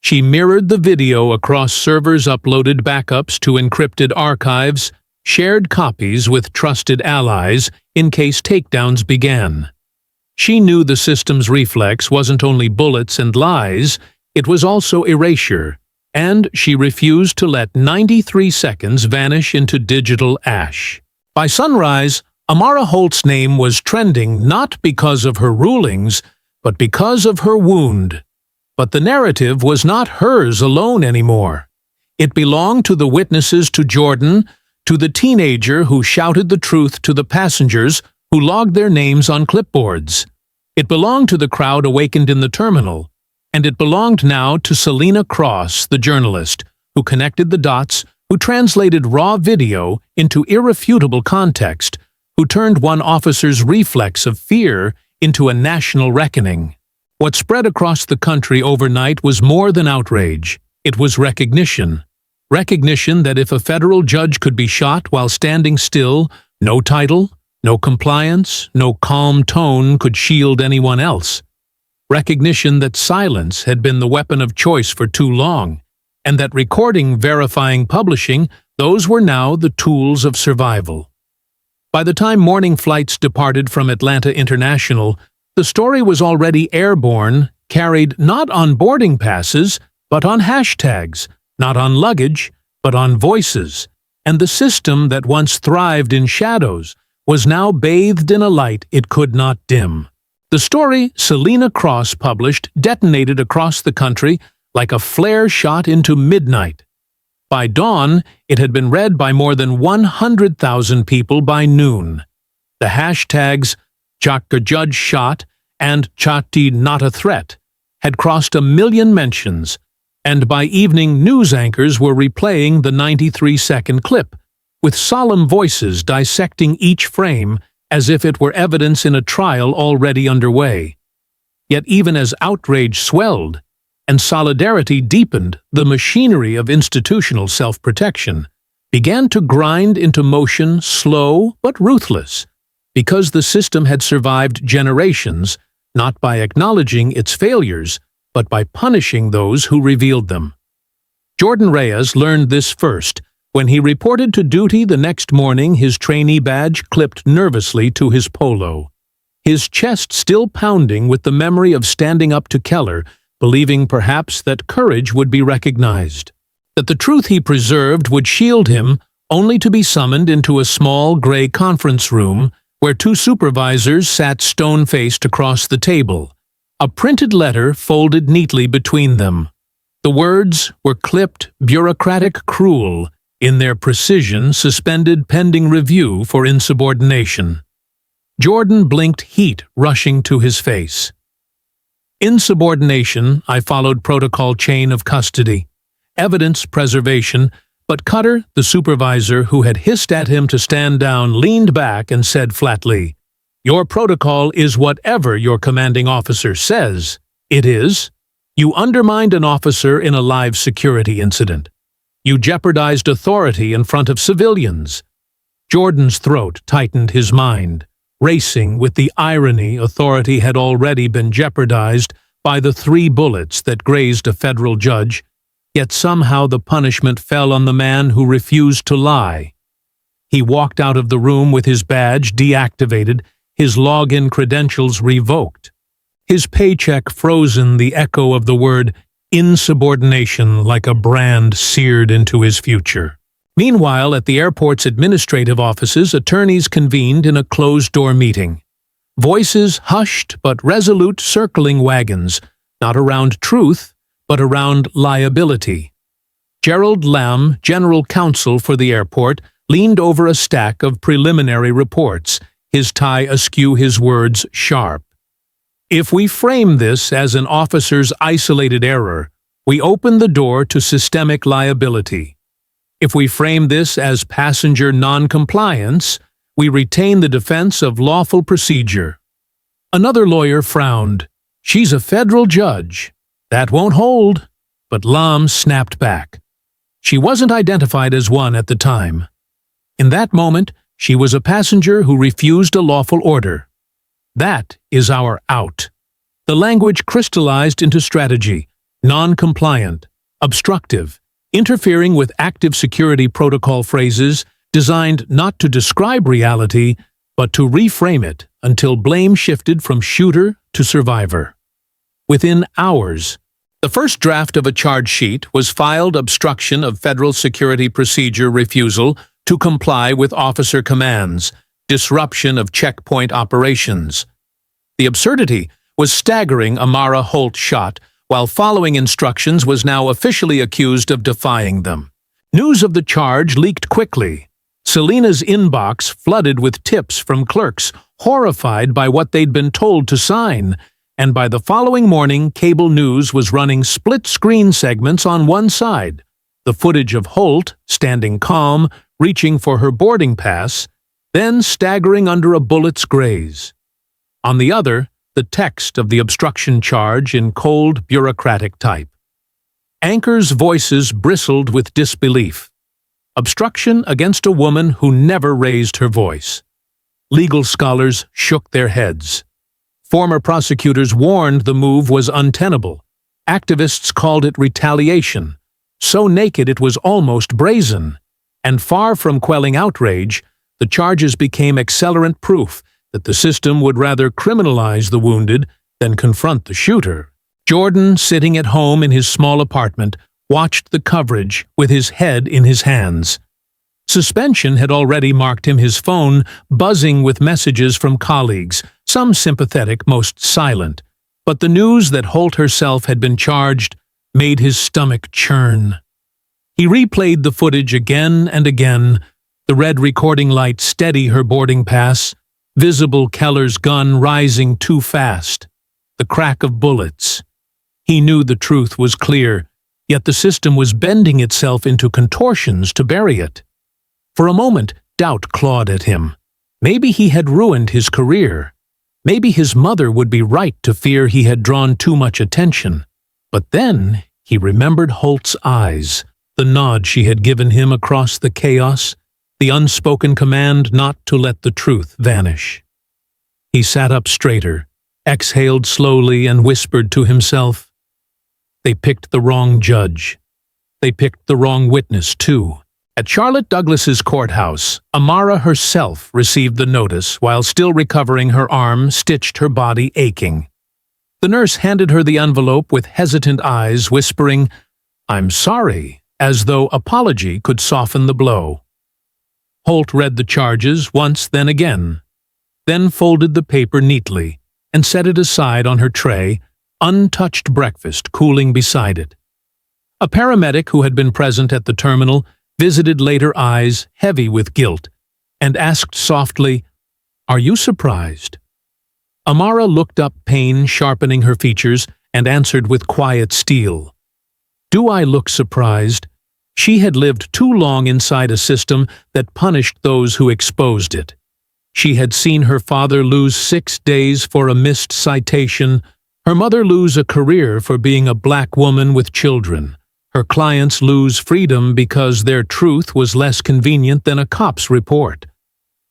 She mirrored the video across servers, uploaded backups to encrypted archives, shared copies with trusted allies in case takedowns began. She knew the system's reflex wasn't only bullets and lies, it was also erasure, and she refused to let 93 seconds vanish into digital ash. By sunrise, Amara Holt's name was trending not because of her rulings, but because of her wound. But the narrative was not hers alone anymore. It belonged to the witnesses, to Jordan, to the teenager who shouted the truth to the passengers who logged their names on clipboards. It belonged to the crowd awakened in the terminal, and it belonged now to Selena Cross, the journalist, who connected the dots, who translated raw video into irrefutable context, who turned one officer's reflex of fear into a national reckoning. What spread across the country overnight was more than outrage. It was recognition. Recognition that if a federal judge could be shot while standing still, no title, no compliance, no calm tone could shield anyone else. Recognition that silence had been the weapon of choice for too long, and that recording, verifying, publishing, those were now the tools of survival. By the time morning flights departed from Atlanta International, the story was already airborne, carried not on boarding passes, but on hashtags, not on luggage, but on voices, and the system that once thrived in shadows was now bathed in a light it could not dim. The story Selena Cross published detonated across the country like a flare shot into midnight. By dawn, it had been read by more than 100,000 people by noon. The hashtags "Chakka Judge Shot" and "Chatti Not a Threat" had crossed 1 million mentions, and by evening news anchors were replaying the 93-second clip, with solemn voices dissecting each frame as if it were evidence in a trial already underway. Yet even as outrage swelled and solidarity deepened, the machinery of institutional self-protection began to grind into motion, slow but ruthless, because the system had survived generations not by acknowledging its failures, but by punishing those who revealed them. Jordan Reyes learned this first when he reported to duty the next morning, his trainee badge clipped nervously to his polo, his chest still pounding with the memory of standing up to Keller, believing perhaps that courage would be recognized, that the truth he preserved would shield him, only to be summoned into a small gray conference room where 2 supervisors sat stone-faced across the table, a printed letter folded neatly between them. The words were clipped, bureaucratic, cruel, in their precision suspended pending review for insubordination. Jordan blinked, heat rushing to his face. Insubordination, I followed protocol chain of custody. Evidence preservation, but Cutter, the supervisor who had hissed at him to stand down, leaned back and said flatly, "Your protocol is whatever your commanding officer says it is. You undermined an officer in a live security incident. You jeopardized authority in front of civilians." Jordan's throat tightened, his mind racing with the irony authority had already been jeopardized by the 3 bullets that grazed a federal judge, yet somehow the punishment fell on the man who refused to lie. He walked out of the room with his badge deactivated, his login credentials revoked, his paycheck frozen, the echo of the word insubordination like a brand seared into his future. Meanwhile, at the airport's administrative offices, attorneys convened in a closed-door meeting. Voices hushed but resolute, circling wagons, not around truth, but around liability. Gerald Lamb, general counsel for the airport, leaned over a stack of preliminary reports, his tie askew, his words sharp. "If we frame this as an officer's isolated error, we open the door to systemic liability. If we frame this as passenger non-compliance, we retain the defense of lawful procedure." Another lawyer frowned. "She's a federal judge. That won't hold." But Lam snapped back. She wasn't identified as one at the time. In that moment, she was a passenger who refused a lawful order. That is our out. The language crystallized into strategy: non-compliant, obstructive, interfering with active security protocol phrases designed not to describe reality, but to reframe it until blame shifted from shooter to survivor. Within hours, the first draft of a charge sheet was filed: obstruction of federal security procedure, refusal to comply with officer commands, disruption of checkpoint operations. The absurdity was staggering. Amara Holt shot, while following instructions, was now officially accused of defying them. News of the charge leaked quickly. Selena's inbox flooded with tips from clerks, horrified by what they'd been told to sign, and by the following morning, cable news was running split-screen segments on one side, the footage of Holt, standing calm, reaching for her boarding pass, then staggering under a bullet's graze. On the other, the text of the obstruction charge in cold, bureaucratic type. Anchors' voices bristled with disbelief. Obstruction against a woman who never raised her voice. Legal scholars shook their heads. Former prosecutors warned the move was untenable. Activists called it retaliation, so naked it was almost brazen. And far from quelling outrage, the charges became accelerant proof that the system would rather criminalize the wounded than confront the shooter. Jordan, sitting at home in his small apartment, watched the coverage with his head in his hands. Suspension had already marked him, his phone buzzing with messages from colleagues, some sympathetic, most silent. But the news that Holt herself had been charged made his stomach churn. He replayed the footage again and again, the red recording light steady her boarding pass, visible Keller's gun rising too fast, the crack of bullets. He knew the truth was clear, yet the system was bending itself into contortions to bury it. For a moment, doubt clawed at him. Maybe he had ruined his career. Maybe his mother would be right to fear he had drawn too much attention. But then he remembered Holt's eyes, the nod she had given him across the chaos, the unspoken command not to let the truth vanish. He sat up straighter, exhaled slowly, and whispered to himself, "They picked the wrong judge. They picked the wrong witness, too." At Charlotte Douglas's courthouse, Amara herself received the notice while still recovering her arm stitched her body aching. The nurse handed her the envelope with hesitant eyes, whispering, "I'm sorry," as though apology could soften the blow. Holt read the charges once, then again, then folded the paper neatly and set it aside on her tray, untouched breakfast cooling beside it. A paramedic who had been present at the terminal visited later eyes heavy with guilt and asked softly, "Are you surprised?" Amara looked up, pain sharpening her features, and answered with quiet steel, "Do I look surprised?" She had lived too long inside a system that punished those who exposed it. She had seen her father lose 6 days for a missed citation, her mother lose a career for being a black woman with children, her clients lose freedom because their truth was less convenient than a cop's report.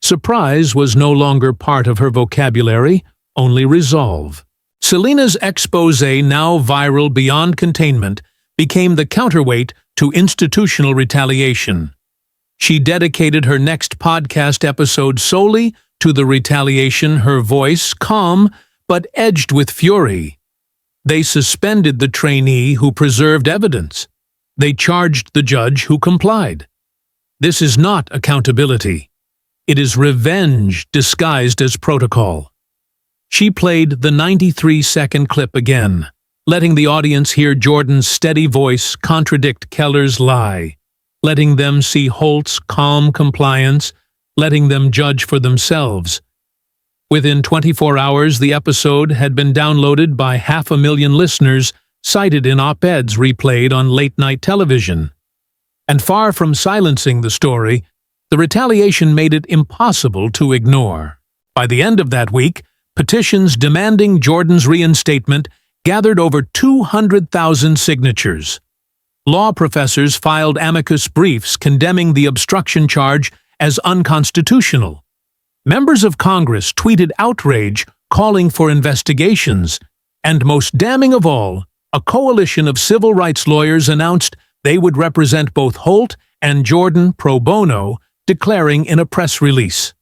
Surprise was no longer part of her vocabulary, only resolve. Selena's exposé, now viral beyond containment, became the counterweight to institutional retaliation. She dedicated her next podcast episode solely to the retaliation, her voice calm but edged with fury. They suspended the trainee who preserved evidence. They charged the judge who complied. This is not accountability. It is revenge disguised as protocol. She played the 93-second clip again, letting the audience hear Jordan's steady voice contradict Keller's lie, letting them see Holt's calm compliance, letting them judge for themselves. Within 24 hours, the episode had been downloaded by 500,000 listeners, cited in op-eds replayed on late-night television. And far from silencing the story, the retaliation made it impossible to ignore. By the end of that week, petitions demanding Jordan's reinstatement gathered over 200,000 signatures. Law professors filed amicus briefs condemning the obstruction charge as unconstitutional. Members of Congress tweeted outrage calling for investigations, and most damning of all, a coalition of civil rights lawyers announced they would represent both Holt and Jordan pro bono, declaring in a press release,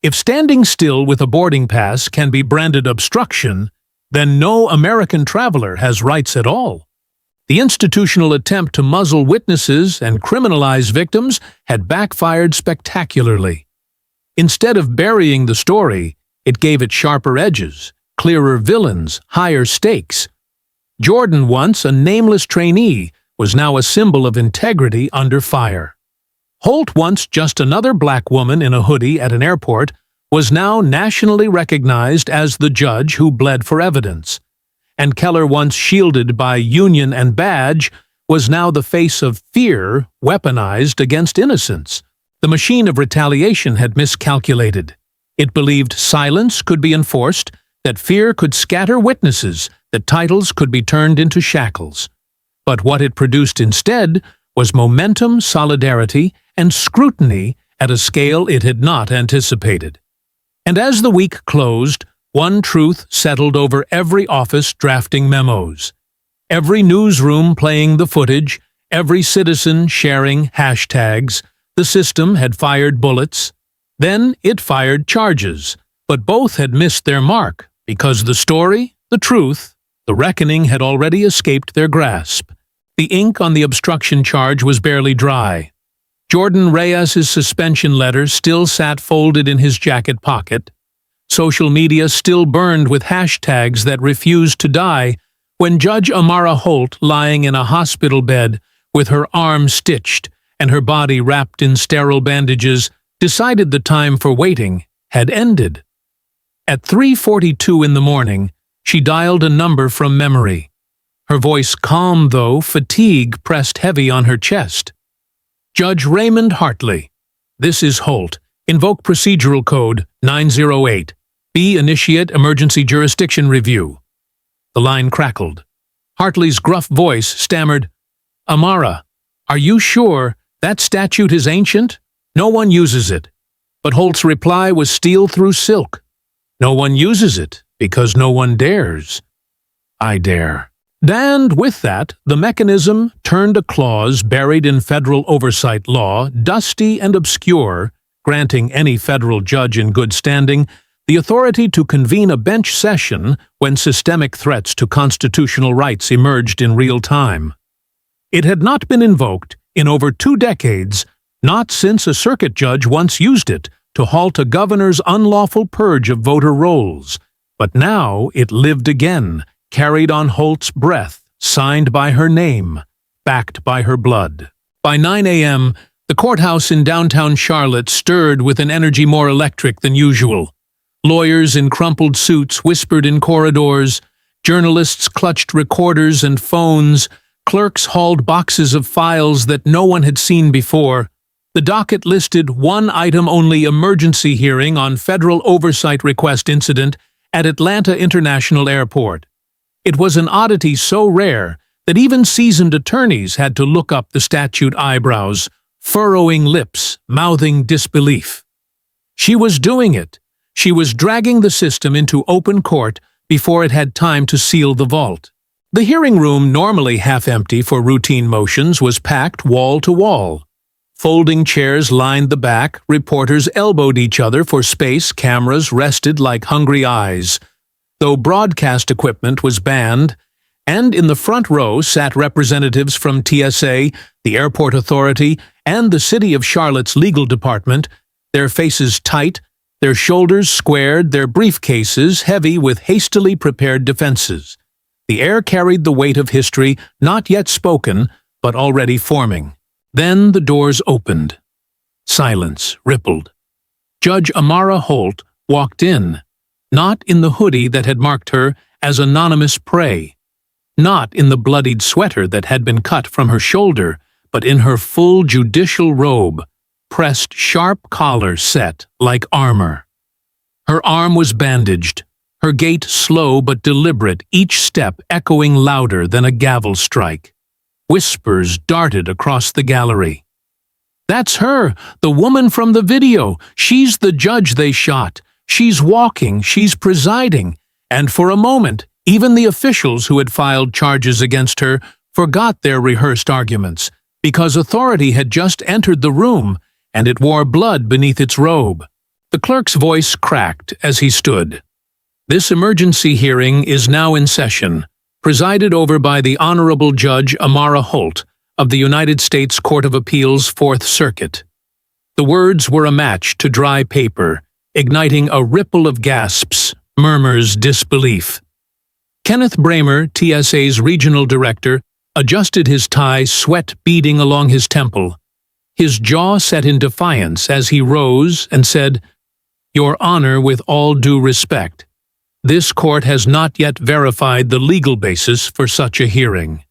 "If standing still with a boarding pass can be branded obstruction, then no American traveler has rights at all." The institutional attempt to muzzle witnesses and criminalize victims had backfired spectacularly. Instead of burying the story, it gave it sharper edges, clearer villains, higher stakes. Jordan, once a nameless trainee, was now a symbol of integrity under fire. Holt, once just another black woman in a hoodie at an airport, was now nationally recognized as the judge who bled for evidence. And Keller, once shielded by union and badge, was now the face of fear weaponized against innocence. The machine of retaliation had miscalculated. It believed silence could be enforced, that fear could scatter witnesses, that titles could be turned into shackles. But what it produced instead was momentum, solidarity, and scrutiny at a scale it had not anticipated. And as the week closed, one truth settled over every office drafting memos, every newsroom playing the footage, every citizen sharing hashtags. The system had fired bullets. Then it fired charges, but both had missed their mark because the story, the truth, the reckoning had already escaped their grasp. The ink on the obstruction charge was barely dry. Jordan Reyes's suspension letter still sat folded in his jacket pocket. Social media still burned with hashtags that refused to die when Judge Amara Holt, lying in a hospital bed with her arm stitched and her body wrapped in sterile bandages, decided the time for waiting had ended. At 3:42 in the morning, she dialed a number from memory. Her voice calm, though fatigue pressed heavy on her chest. Judge Raymond Hartley. This is Holt. Invoke procedural code 908. B. Initiate emergency jurisdiction review. The line crackled. Hartley's gruff voice stammered, Amara, are you sure that statute is ancient? No one uses it. But Holt's reply was steel through silk. No one uses it because no one dares. I dare. And with that, the mechanism turned a clause buried in federal oversight law, dusty and obscure, granting any federal judge in good standing the authority to convene a bench session when systemic threats to constitutional rights emerged in real time. It had not been invoked in over 2 decades, not since a circuit judge once used it to halt a governor's unlawful purge of voter rolls, but now it lived again, carried on Holt's breath, signed by her name, backed by her blood. By 9 a.m., the courthouse in downtown Charlotte stirred with an energy more electric than usual. Lawyers in crumpled suits whispered in corridors, journalists clutched recorders and phones, clerks hauled boxes of files that no one had seen before. The docket listed one item-only emergency hearing on federal oversight request incident at Atlanta International Airport. It was an oddity so rare that even seasoned attorneys had to look up the statute eyebrows, furrowing lips, mouthing disbelief. She was doing it. She was dragging the system into open court before it had time to seal the vault. The hearing room, normally half-empty for routine motions, was packed wall to wall. Folding chairs lined the back, reporters elbowed each other for space, cameras rested like hungry eyes. Though broadcast equipment was banned, and in the front row sat representatives from TSA, the Airport Authority, and the City of Charlotte's legal department, their faces tight, their shoulders squared, their briefcases heavy with hastily prepared defenses. The air carried the weight of history, not yet spoken, but already forming. Then the doors opened. Silence rippled. Judge Amara Holt walked in, not in the hoodie that had marked her as anonymous prey, not in the bloodied sweater that had been cut from her shoulder, but in her full judicial robe, pressed sharp collar set like armor. Her arm was bandaged, her gait slow but deliberate, each step echoing louder than a gavel strike. Whispers darted across the gallery. That's her, the woman from the video. She's the judge they shot. She's walking, she's presiding. And for a moment, even the officials who had filed charges against her forgot their rehearsed arguments, because authority had just entered the room, and it wore blood beneath its robe. The clerk's voice cracked as he stood. This emergency hearing is now in session, presided over by the Honorable Judge Amara Holt of the United States Court of Appeals 4th Circuit. The words were a match to dry paper, igniting a ripple of gasps, murmurs, disbelief. Kenneth Bramer, TSA's regional director, adjusted his tie, sweat beading along his temple. His jaw set in defiance as he rose and said, Your Honor, with all due respect, this court has not yet verified the legal basis for such a hearing.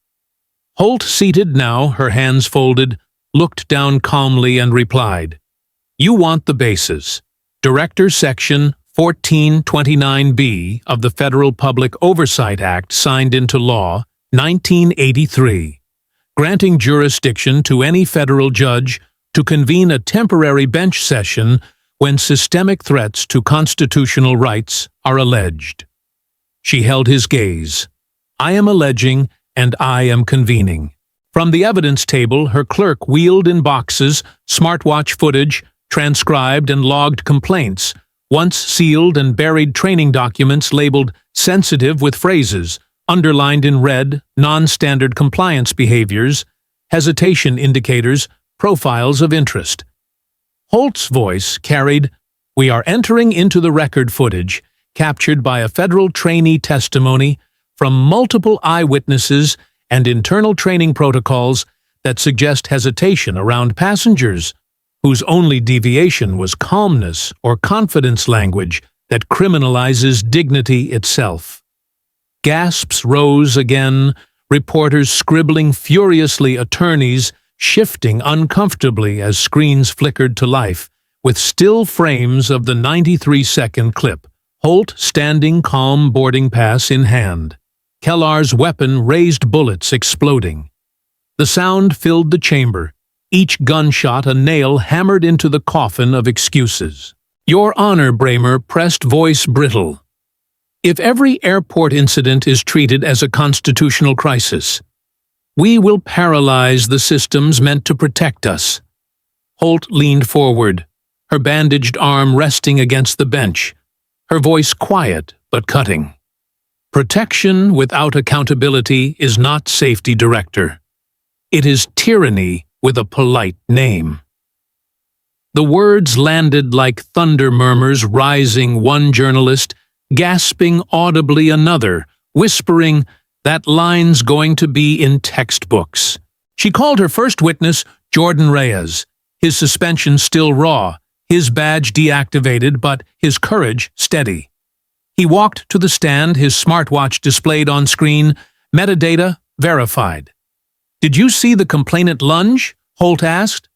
Holt, seated now, her hands folded, looked down calmly and replied, You want the basis. Derector Section 1429B of the Federal Public Oversight Act signed into law, 1983. Granting jurisdiction to any federal judge to convene a temporary bench session when systemic threats to constitutional rights are alleged. She held his gaze. I am alleging, and I am convening. From the evidence table, her clerk wheeled in boxes, smartwatch footage, transcribed and logged complaints, once sealed and buried training documents labeled sensitive with phrases, underlined in red, non-standard compliance behaviors, hesitation indicators, profiles of interest. Holt's voice carried, We are entering into the record footage, captured by a federal trainee testimony from multiple eyewitnesses and internal training protocols that suggest hesitation around passengers. whose only deviation was calmness or confidence language that criminalizes dignity itself. Gasps rose again, reporters scribbling furiously, attorneys shifting uncomfortably as screens flickered to life, with still frames of the 93-second clip, Holt standing calm, boarding pass in hand. Kellar's weapon raised bullets exploding. The sound filled the chamber, each gunshot a nail hammered into the coffin of excuses. "Your Honor," Bramer, pressed voice brittle. "If every airport incident is treated as a constitutional crisis, we will paralyze the systems meant to protect us." Holt leaned forward, her bandaged arm resting against the bench, her voice quiet but cutting. "Protection without accountability is not safety, Derector. It is tyranny with a polite name." The words landed like thunder murmurs, rising one journalist, gasping audibly another, whispering, "That line's going to be in textbooks." She called her first witness, Jordan Reyes, his suspension still raw, his badge deactivated, but his courage steady. He walked to the stand, his smartwatch displayed on screen, metadata verified. "Did you see the complainant lunge?" Holt asked.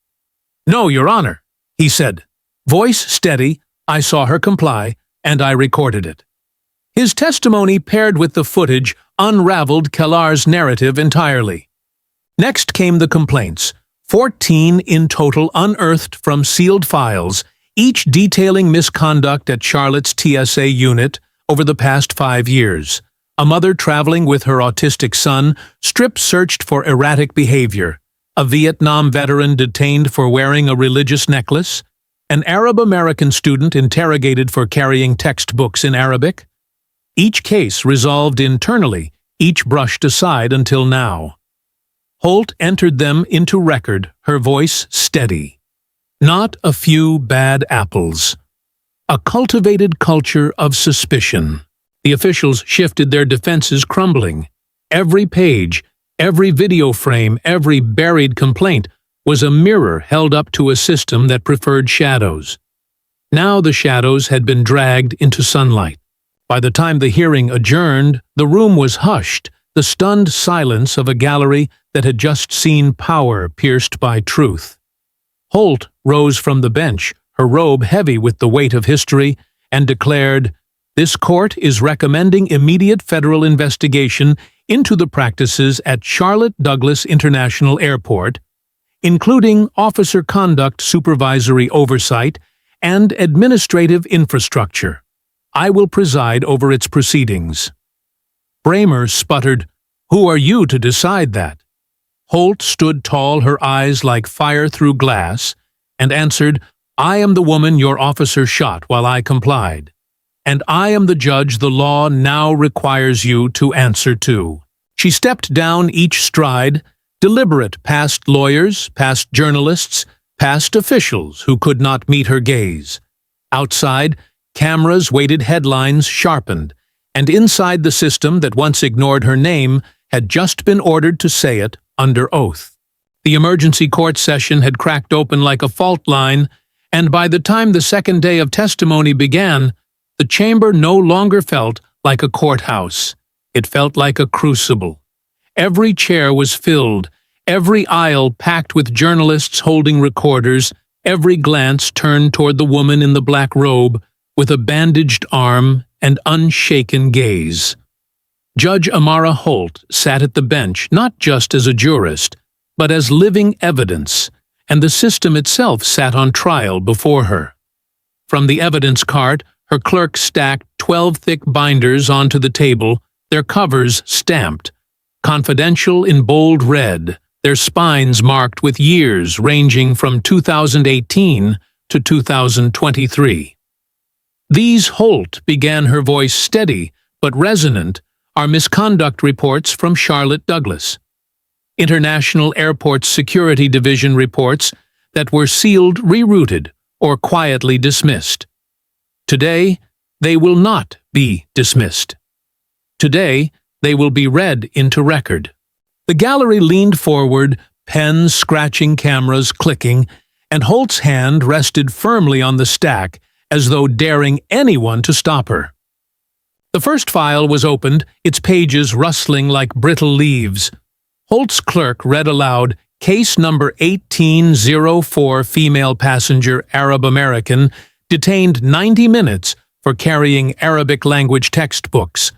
"No, Your Honor," he said. Voice steady, "I saw her comply, and I recorded it." His testimony paired with the footage unraveled Kellar's narrative entirely. Next came the complaints, 14 in total unearthed from sealed files, each detailing misconduct at Charlotte's TSA unit over the past 5 years. A mother traveling with her autistic son, strip-searched for erratic behavior. A Vietnam veteran detained for wearing a religious necklace. An Arab-American student interrogated for carrying textbooks in Arabic. Each case resolved internally, each brushed aside until now. Holt entered them into record, her voice steady. Not a few bad apples. A cultivated culture of suspicion. The officials shifted their defenses, crumbling. Every page, every video frame, every buried complaint was a mirror held up to a system that preferred shadows. Now the shadows had been dragged into sunlight. By the time the hearing adjourned, the room was hushed, the stunned silence of a gallery that had just seen power pierced by truth. Holt rose from the bench, her robe heavy with the weight of history, and declared, "This court is recommending immediate federal investigation into the practices at Charlotte Douglas International Airport, including officer conduct, supervisory oversight, and administrative infrastructure. I will preside over its proceedings." Bramer sputtered, "Who are you to decide that?" Holt stood tall, her eyes like fire through glass, and answered, "I am the woman your officer shot while I complied. And I am the judge the law now requires you to answer to." She stepped down each stride, deliberate past lawyers, past journalists, past officials who could not meet her gaze. Outside, cameras waited, headlines sharpened, and inside the system that once ignored her name had just been ordered to say it under oath. The emergency court session had cracked open like a fault line, and by the time the second day of testimony began, the chamber no longer felt like a courthouse. It felt like a crucible. Every chair was filled, every aisle packed with journalists holding recorders, every glance turned toward the woman in the black robe with a bandaged arm and unshaken gaze. Judge Amara Holt sat at the bench not just as a jurist, but as living evidence, and the system itself sat on trial before her. From the evidence cart, her clerk stacked 12 thick binders onto the table, their covers stamped, confidential in bold red, their spines marked with years ranging from 2018 to 2023. "These," Holt began, her voice steady but resonant, "are misconduct reports from Charlotte Douglas. International Airport Security Division reports that were sealed, rerouted, or quietly dismissed. Today, they will not be dismissed. Today, they will be read into record." The gallery leaned forward, pens scratching, cameras clicking, and Holt's hand rested firmly on the stack as though daring anyone to stop her. The first file was opened, its pages rustling like brittle leaves. Holt's clerk read aloud, "Case number 1804, female passenger, Arab American, detained 90 minutes for carrying Arabic language textbooks.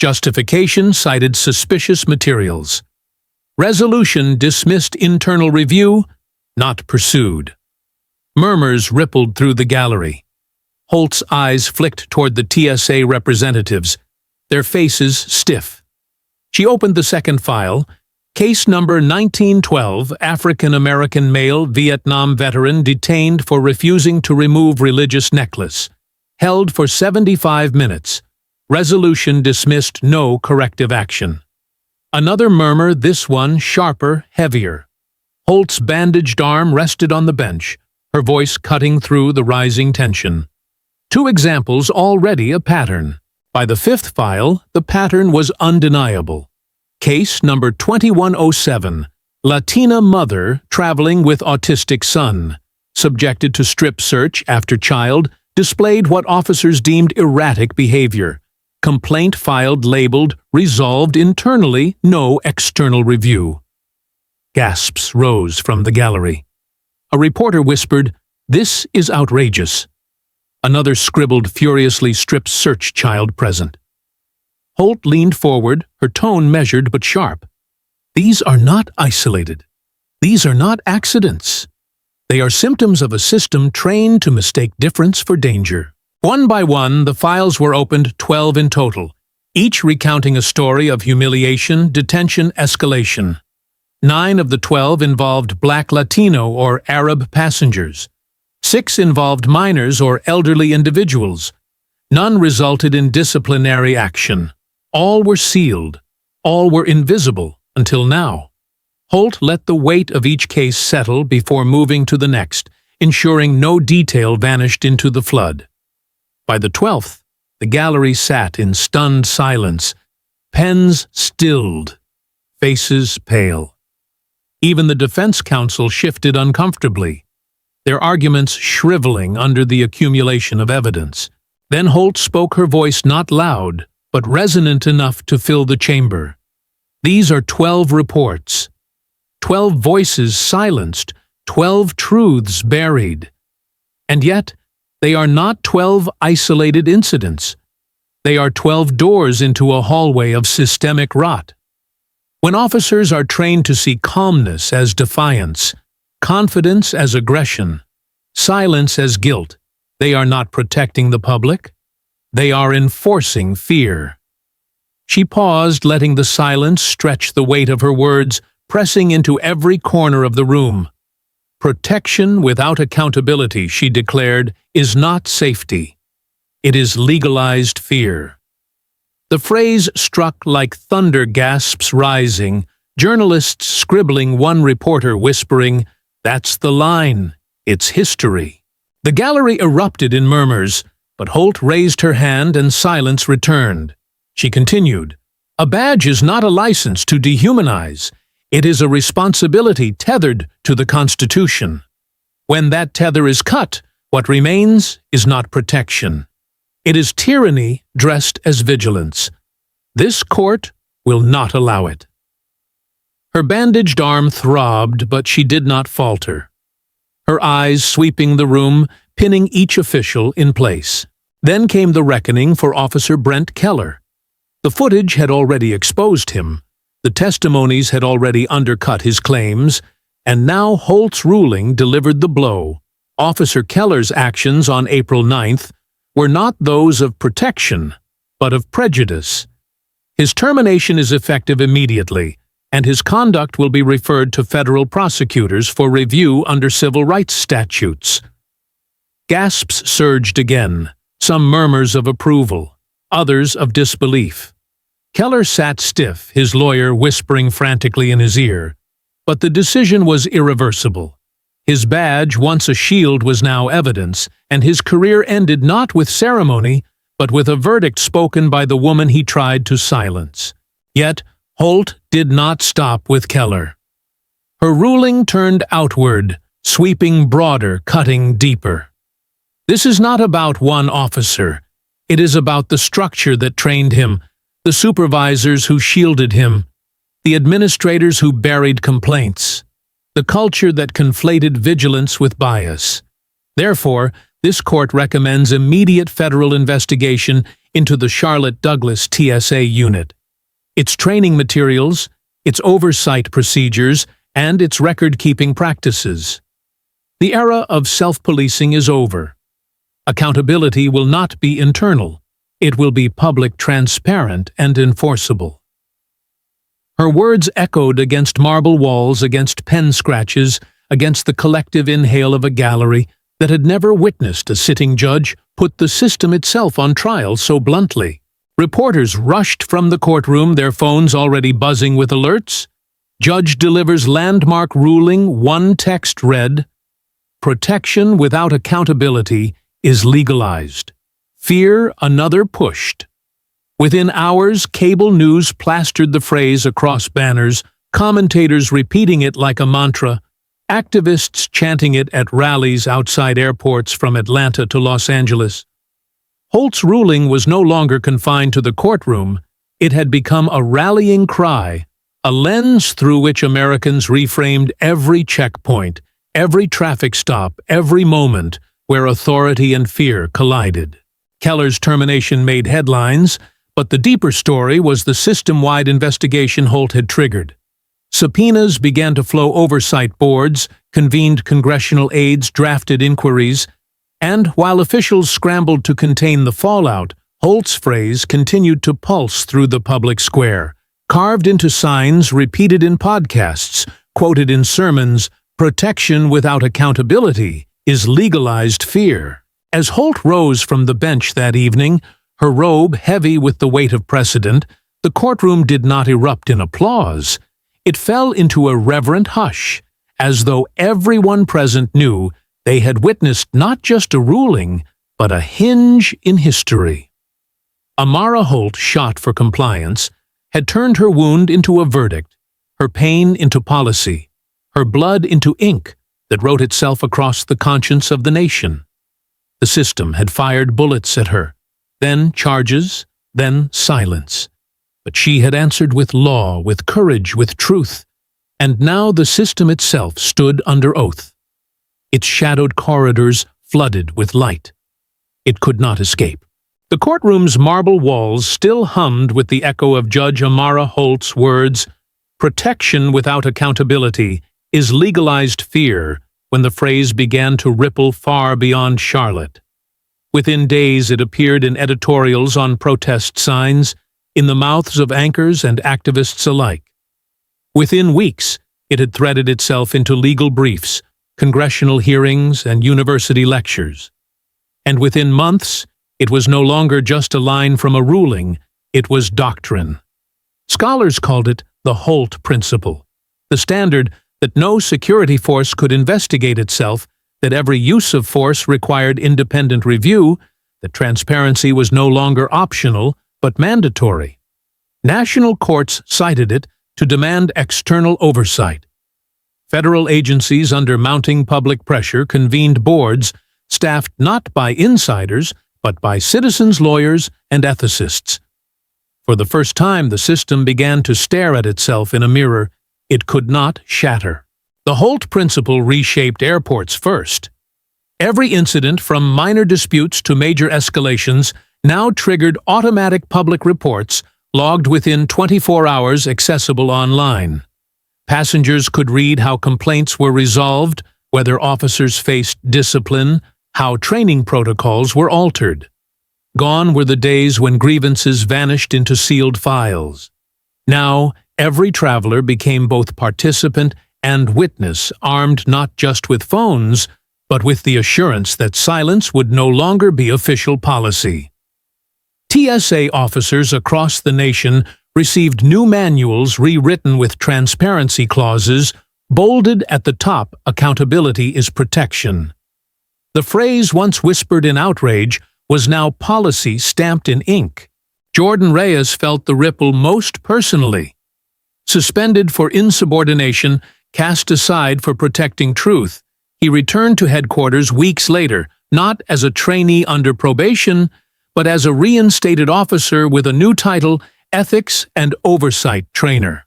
Justification cited suspicious materials. Resolution dismissed internal review, not pursued." Murmurs rippled through the gallery. Holt's eyes flicked toward the TSA representatives, their faces stiff. She opened the second file, "Case number 1912, African-American male Vietnam veteran detained for refusing to remove religious necklace. Held for 75 minutes. Resolution dismissed, no corrective action." Another murmur, this one sharper, heavier. Holt's bandaged arm rested on the bench, her voice cutting through the rising tension. Two examples, already a pattern. By the fifth file, the pattern was undeniable. Case number 2107, Latina mother traveling with autistic son, subjected to strip search after child, displayed what officers deemed erratic behavior. Complaint filed labeled, resolved internally, no external review. Gasps rose from the gallery. A reporter whispered, "This is outrageous." Another scribbled furiously, strip search child present. Holt leaned forward, her tone measured but sharp. "These are not isolated. These are not accidents. They are symptoms of a system trained to mistake difference for danger." One by one, the files were opened, 12 in total, each recounting a story of humiliation, detention, escalation. 9 of the 12 involved Black, Latino, or Arab passengers. 6 involved minors or elderly individuals. None resulted in disciplinary action. All were sealed. All were invisible, until now. Holt let the weight of each case settle before moving to the next, ensuring no detail vanished into the flood. By the 12th, the gallery sat in stunned silence, pens stilled, faces pale. Even the defense counsel shifted uncomfortably, their arguments shriveling under the accumulation of evidence. Then Holt spoke, her voice not loud, but resonant enough to fill the chamber. "These are 12 reports. 12 voices silenced, 12 truths buried. And yet, they are not 12 isolated incidents. They are 12 doors into a hallway of systemic rot. When officers are trained to see calmness as defiance, confidence as aggression, silence as guilt, they are not protecting the public. They are enforcing fear." She paused, letting the silence stretch the weight of her words, pressing into every corner of the room. "Protection without accountability," she declared, "is not safety. It is legalized fear." The phrase struck like thunder, gasps rising, journalists scribbling, one reporter whispering, "That's the line. It's history." The gallery erupted in murmurs, but Holt raised her hand and silence returned. She continued, "A badge is not a license to dehumanize. It is a responsibility tethered to the Constitution. When that tether is cut, what remains is not protection. It is tyranny dressed as vigilance. This court will not allow it." Her bandaged arm throbbed, but she did not falter. Her eyes sweeping the room, pinning each official in place. Then came the reckoning for Officer Brent Keller. The footage had already exposed him. The testimonies had already undercut his claims, and now Holt's ruling delivered the blow. Officer Keller's actions on April 9th were not those of protection, but of prejudice. His termination is effective immediately, and his conduct will be referred to federal prosecutors for review under civil rights statutes. Gasps surged again, some murmurs of approval, others of disbelief. Keller sat stiff, his lawyer whispering frantically in his ear. But the decision was irreversible. His badge, once a shield, was now evidence, and his career ended not with ceremony, but with a verdict spoken by the woman he tried to silence. Yet, Holt did not stop with Keller. Her ruling turned outward, sweeping broader, cutting deeper. This is not about one officer. It is about the structure that trained him, the supervisors who shielded him, the administrators who buried complaints, the culture that conflated vigilance with bias. Therefore, this court recommends immediate federal investigation into the Charlotte Douglas TSA unit. Its training materials, its oversight procedures, and its record-keeping practices. The era of self-policing is over. Accountability will not be internal. It will be public, transparent, and enforceable. Her words echoed against marble walls, against pen scratches, against the collective inhale of a gallery that had never witnessed a sitting judge put the system itself on trial so bluntly. Reporters rushed from the courtroom, their phones already buzzing with alerts. Judge delivers landmark ruling, one text read, "Protection without accountability is legalized. Fear, another pushed." Within hours, cable news plastered the phrase across banners, commentators repeating it like a mantra, activists chanting it at rallies outside airports from Atlanta to Los Angeles. Holt's ruling was no longer confined to the courtroom. It had become a rallying cry, a lens through which Americans reframed every checkpoint, every traffic stop, every moment where authority and fear collided. Keller's termination made headlines, but the deeper story was the system-wide investigation Holt had triggered. Subpoenas began to flow, oversight boards convened, congressional aides drafted inquiries, and while officials scrambled to contain the fallout, Holt's phrase continued to pulse through the public square, carved into signs, repeated in podcasts, quoted in sermons. "Protection without accountability is legalized fear." As Holt rose from the bench that evening, her robe heavy with the weight of precedent, the courtroom did not erupt in applause. It fell into a reverent hush, as though everyone present knew they had witnessed not just a ruling, but a hinge in history. Amara Holt, shot for compliance, had turned her wound into a verdict, her pain into policy, her blood into ink that wrote itself across the conscience of the nation. The system had fired bullets at her, then charges, then silence. But she had answered with law, with courage, with truth, and now the system itself stood under oath. Its shadowed corridors flooded with light. It could not escape. The courtroom's marble walls still hummed with the echo of Judge Amara Holt's words, "Protection without accountability is legalized fear," when the phrase began to ripple far beyond Charlotte. Within days it appeared in editorials on protest signs, in the mouths of anchors and activists alike. Within weeks, it had threaded itself into legal briefs, congressional hearings, and university lectures. And within months, it was no longer just a line from a ruling, it was doctrine. Scholars called it the Holt Principle, the standard that no security force could investigate itself, that every use of force required independent review, that transparency was no longer optional, but mandatory. National courts cited it to demand external oversight. Federal agencies under mounting public pressure convened boards staffed not by insiders, but by citizens, lawyers, and ethicists. For the first time, the system began to stare at itself in a mirror it could not shatter. The Holt Principle reshaped airports first. Every incident, from minor disputes to major escalations, now triggered automatic public reports logged within 24 hours, accessible online. Passengers could read how complaints were resolved, whether officers faced discipline, how training protocols were altered. Gone were the days when grievances vanished into sealed files. Now, every traveler became both participant and witness, armed not just with phones, but with the assurance that silence would no longer be official policy. TSA officers across the nation received new manuals rewritten with transparency clauses, bolded at the top, "Accountability is protection." The phrase once whispered in outrage was now policy stamped in ink. Jordan Reyes felt the ripple most personally. Suspended for insubordination, cast aside for protecting truth, He returned to headquarters weeks later, not as a trainee under probation, but as a reinstated officer with a new title, Ethics and Oversight Trainer.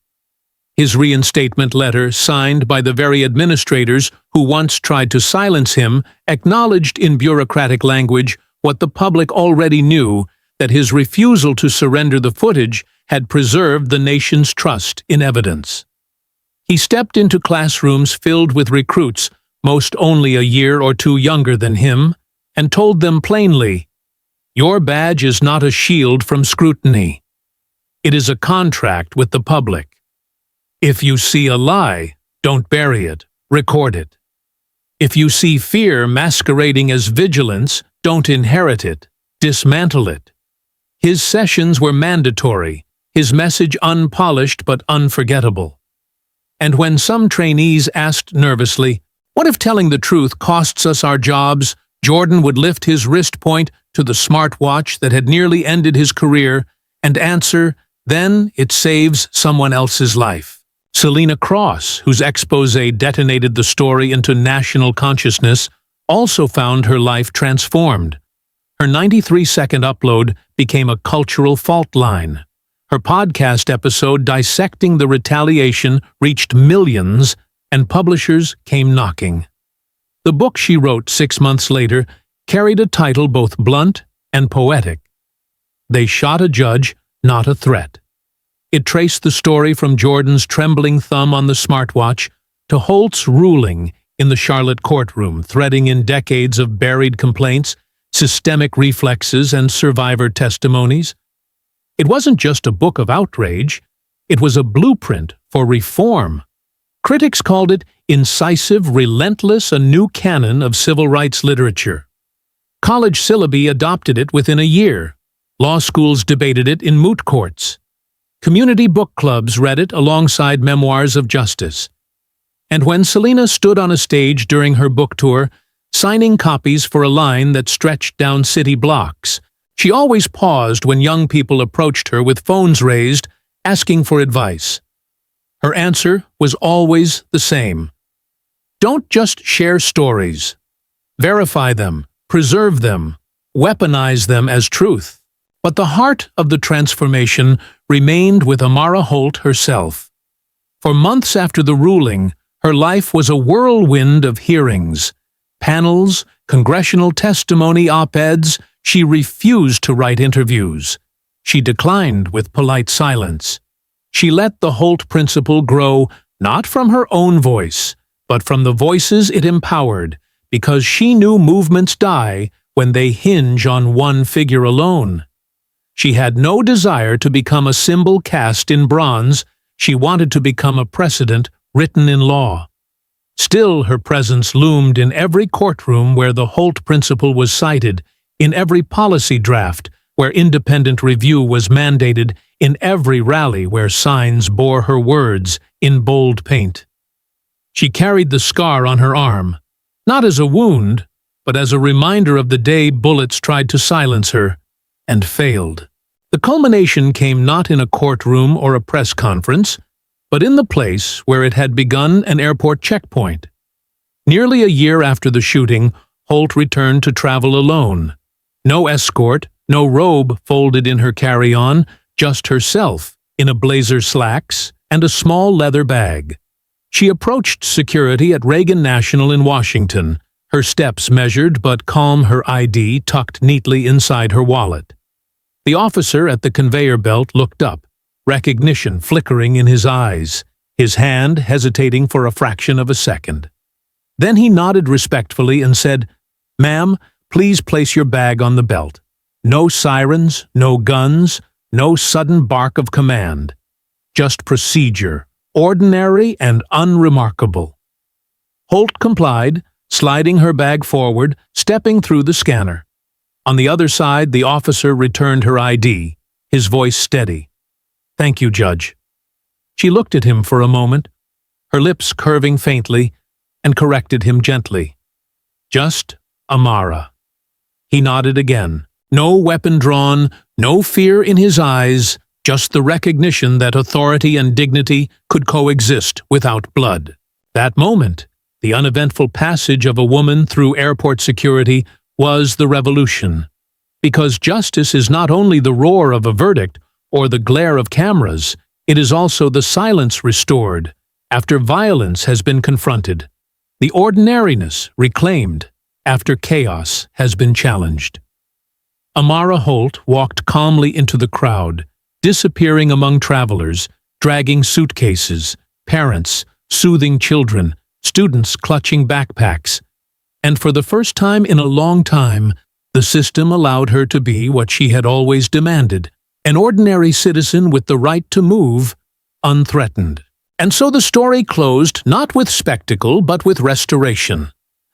His reinstatement letter, signed by the very administrators who once tried to silence him, acknowledged in bureaucratic language what the public already knew, that his refusal to surrender the footage had preserved the nation's trust in evidence. He stepped into classrooms filled with recruits, most only a year or two younger than him, and told them plainly, "Your badge is not a shield from scrutiny. It is a contract with the public. If you see a lie, don't bury it, record it. If you see fear masquerading as vigilance, don't inherit it, dismantle it." His sessions were mandatory, his message unpolished but unforgettable. And when some trainees asked nervously, "What if telling the truth costs us our jobs?" Jordan would lift his wrist point to the smartwatch that had nearly ended his career and answer, "Then it saves someone else's life." Selena Cross, whose expose detonated the story into national consciousness, also found her life transformed. Her 93-second upload became a cultural fault line. Her podcast episode dissecting the retaliation reached millions, and publishers came knocking. The book she wrote 6 months later carried a title both blunt and poetic. They Shot a Judge, Not a Threat. It traced the story from Jordan's trembling thumb on the smartwatch to Holt's ruling in the Charlotte courtroom, threading in decades of buried complaints, systemic reflexes, and survivor testimonies. It wasn't just a book of outrage, it was a blueprint for reform. Critics called it incisive, relentless, a new canon of civil rights literature. College syllabi adopted it within a year. Law schools debated it in moot courts. Community book clubs read it alongside memoirs of justice. And when Selena stood on a stage during her book tour, signing copies for a line that stretched down city blocks, she always paused when young people approached her with phones raised, asking for advice. Her answer was always the same. Don't just share stories. Verify them, preserve them, weaponize them as truth. But the heart of the transformation remained with Amara Holt herself. For months after the ruling, her life was a whirlwind of hearings, panels, congressional testimony, op-eds. She refused to write interviews. She declined with polite silence. She let the Holt principle grow not from her own voice, but from the voices it empowered, because she knew movements die when they hinge on one figure alone. She had no desire to become a symbol cast in bronze. She wanted to become a precedent written in law. Still, her presence loomed in every courtroom where the Holt principle was cited, in every policy draft where independent review was mandated, in every rally where signs bore her words in bold paint. She carried the scar on her arm, not as a wound, but as a reminder of the day bullets tried to silence her, and failed. The culmination came not in a courtroom or a press conference, but in the place where it had begun, an airport checkpoint. Nearly a year after the shooting, Holt returned to travel alone. No escort, no robe folded in her carry-on, just herself, in a blazer slacks and a small leather bag. She approached security at Reagan National in Washington, her steps measured but calm, her ID tucked neatly inside her wallet. The officer at the conveyor belt looked up, recognition flickering in his eyes, his hand hesitating for a fraction of a second. Then he nodded respectfully and said, "Ma'am, please place your bag on the belt. No sirens, no guns, no sudden bark of command. Just procedure, ordinary and unremarkable." Holt complied, sliding her bag forward, stepping through the scanner. On the other side, the officer returned her ID, his voice steady. "Thank you, Judge." She looked at him for a moment, her lips curving faintly, and corrected him gently. "Just Amara." He nodded again. No weapon drawn, no fear in his eyes, just the recognition that authority and dignity could coexist without blood. That moment, The uneventful passage of a woman through airport security was the revolution. Because justice is not only the roar of a verdict or the glare of cameras, it is also the silence restored after violence has been confronted, the ordinariness reclaimed after chaos has been challenged. Amara Holt walked calmly into the crowd, disappearing among travelers, dragging suitcases, parents, soothing children, students clutching backpacks. And for the first time in a long time, the system allowed her to be what she had always demanded, an ordinary citizen with the right to move, unthreatened. And so the story closed not with spectacle but with restoration.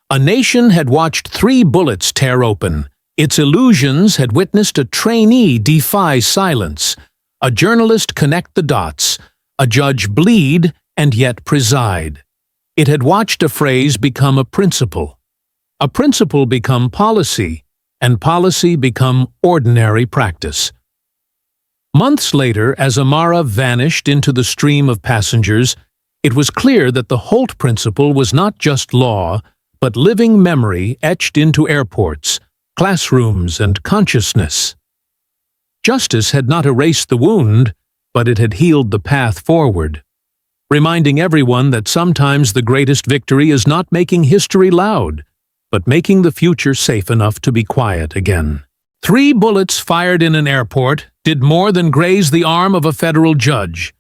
A nation had watched 3 bullets tear open. Its illusions had witnessed a trainee defy silence, a journalist connect the dots, a judge bleed and yet preside. It had watched a phrase become a principle become policy, and policy become ordinary practice. Months later, as Amara vanished into the stream of passengers, it was clear that the Holt principle was not just law, but living memory etched into airports, classrooms, and consciousness. Justice had not erased the wound, but it had healed the path forward, reminding everyone that sometimes the greatest victory is not making history loud, but making the future safe enough to be quiet again. 3 bullets fired in an airport did more than graze the arm of a federal judge.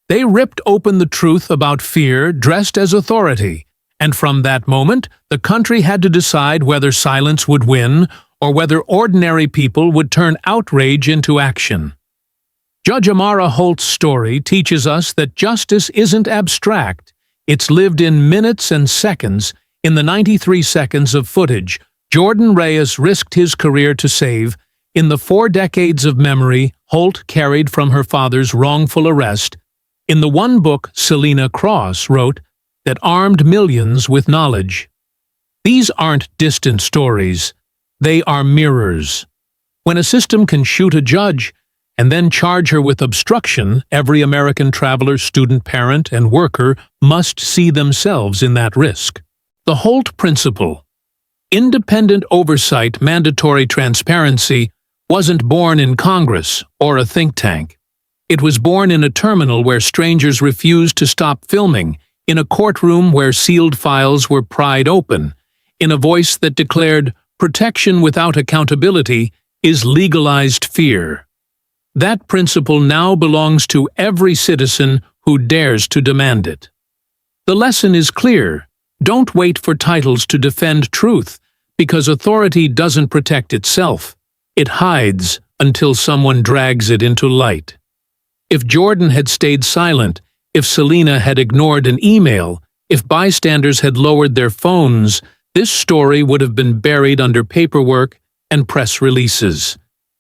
They ripped open the truth about fear dressed as authority, and from that moment, the country had to decide whether silence would win or whether ordinary people would turn outrage into action. Judge Amara Holt's story teaches us that justice isn't abstract. It's lived in minutes and seconds. In the 93 seconds of footage Jordan Reyes risked his career to save, in the 4 decades of memory Holt carried from her father's wrongful arrest, in the one book Selena Cross wrote that armed millions with knowledge. These aren't distant stories. They are mirrors. When a system can shoot a judge and then charge her with obstruction, every American traveler, student, parent, and worker must see themselves in that risk. The Holt Principle. Independent oversight, mandatory transparency, wasn't born in Congress or a think tank. It was born in a terminal where strangers refused to stop filming, in a courtroom where sealed files were pried open, in a voice that declared, "Protection without accountability is legalized fear." That principle now belongs to every citizen who dares to demand it. The lesson is clear. Don't wait for titles to defend truth, because authority doesn't protect itself. It hides until someone drags it into light. If Jordan had stayed silent, if Selena had ignored an email, if bystanders had lowered their phones, this story would have been buried under paperwork and press releases.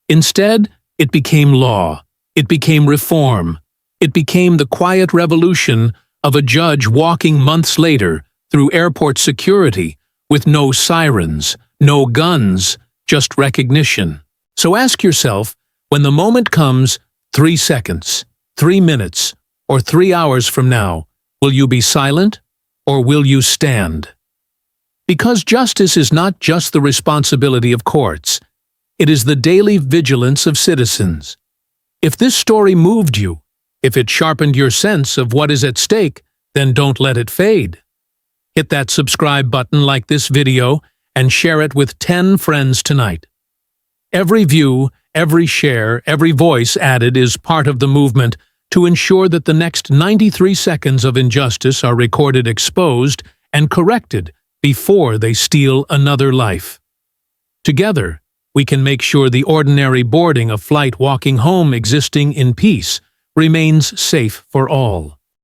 Instead, it became law. It became reform. It became the quiet revolution of a judge walking months later through airport security with no sirens, no guns, just recognition. So ask yourself, when the moment comes, 3 seconds, 3 minutes, or 3 hours from now, will you be silent or will you stand? Because justice is not just the responsibility of courts, it is the daily vigilance of citizens. If this story moved you, if it sharpened your sense of what is at stake, then don't let it fade. Hit that subscribe button, like this video, and share it with 10 friends tonight. Every view, every share, every voice added is part of the movement to ensure that the next 93 seconds of injustice are recorded, exposed, and corrected before they steal another life. Together, we can make sure the ordinary boarding a flight walking home existing in peace remains safe for all.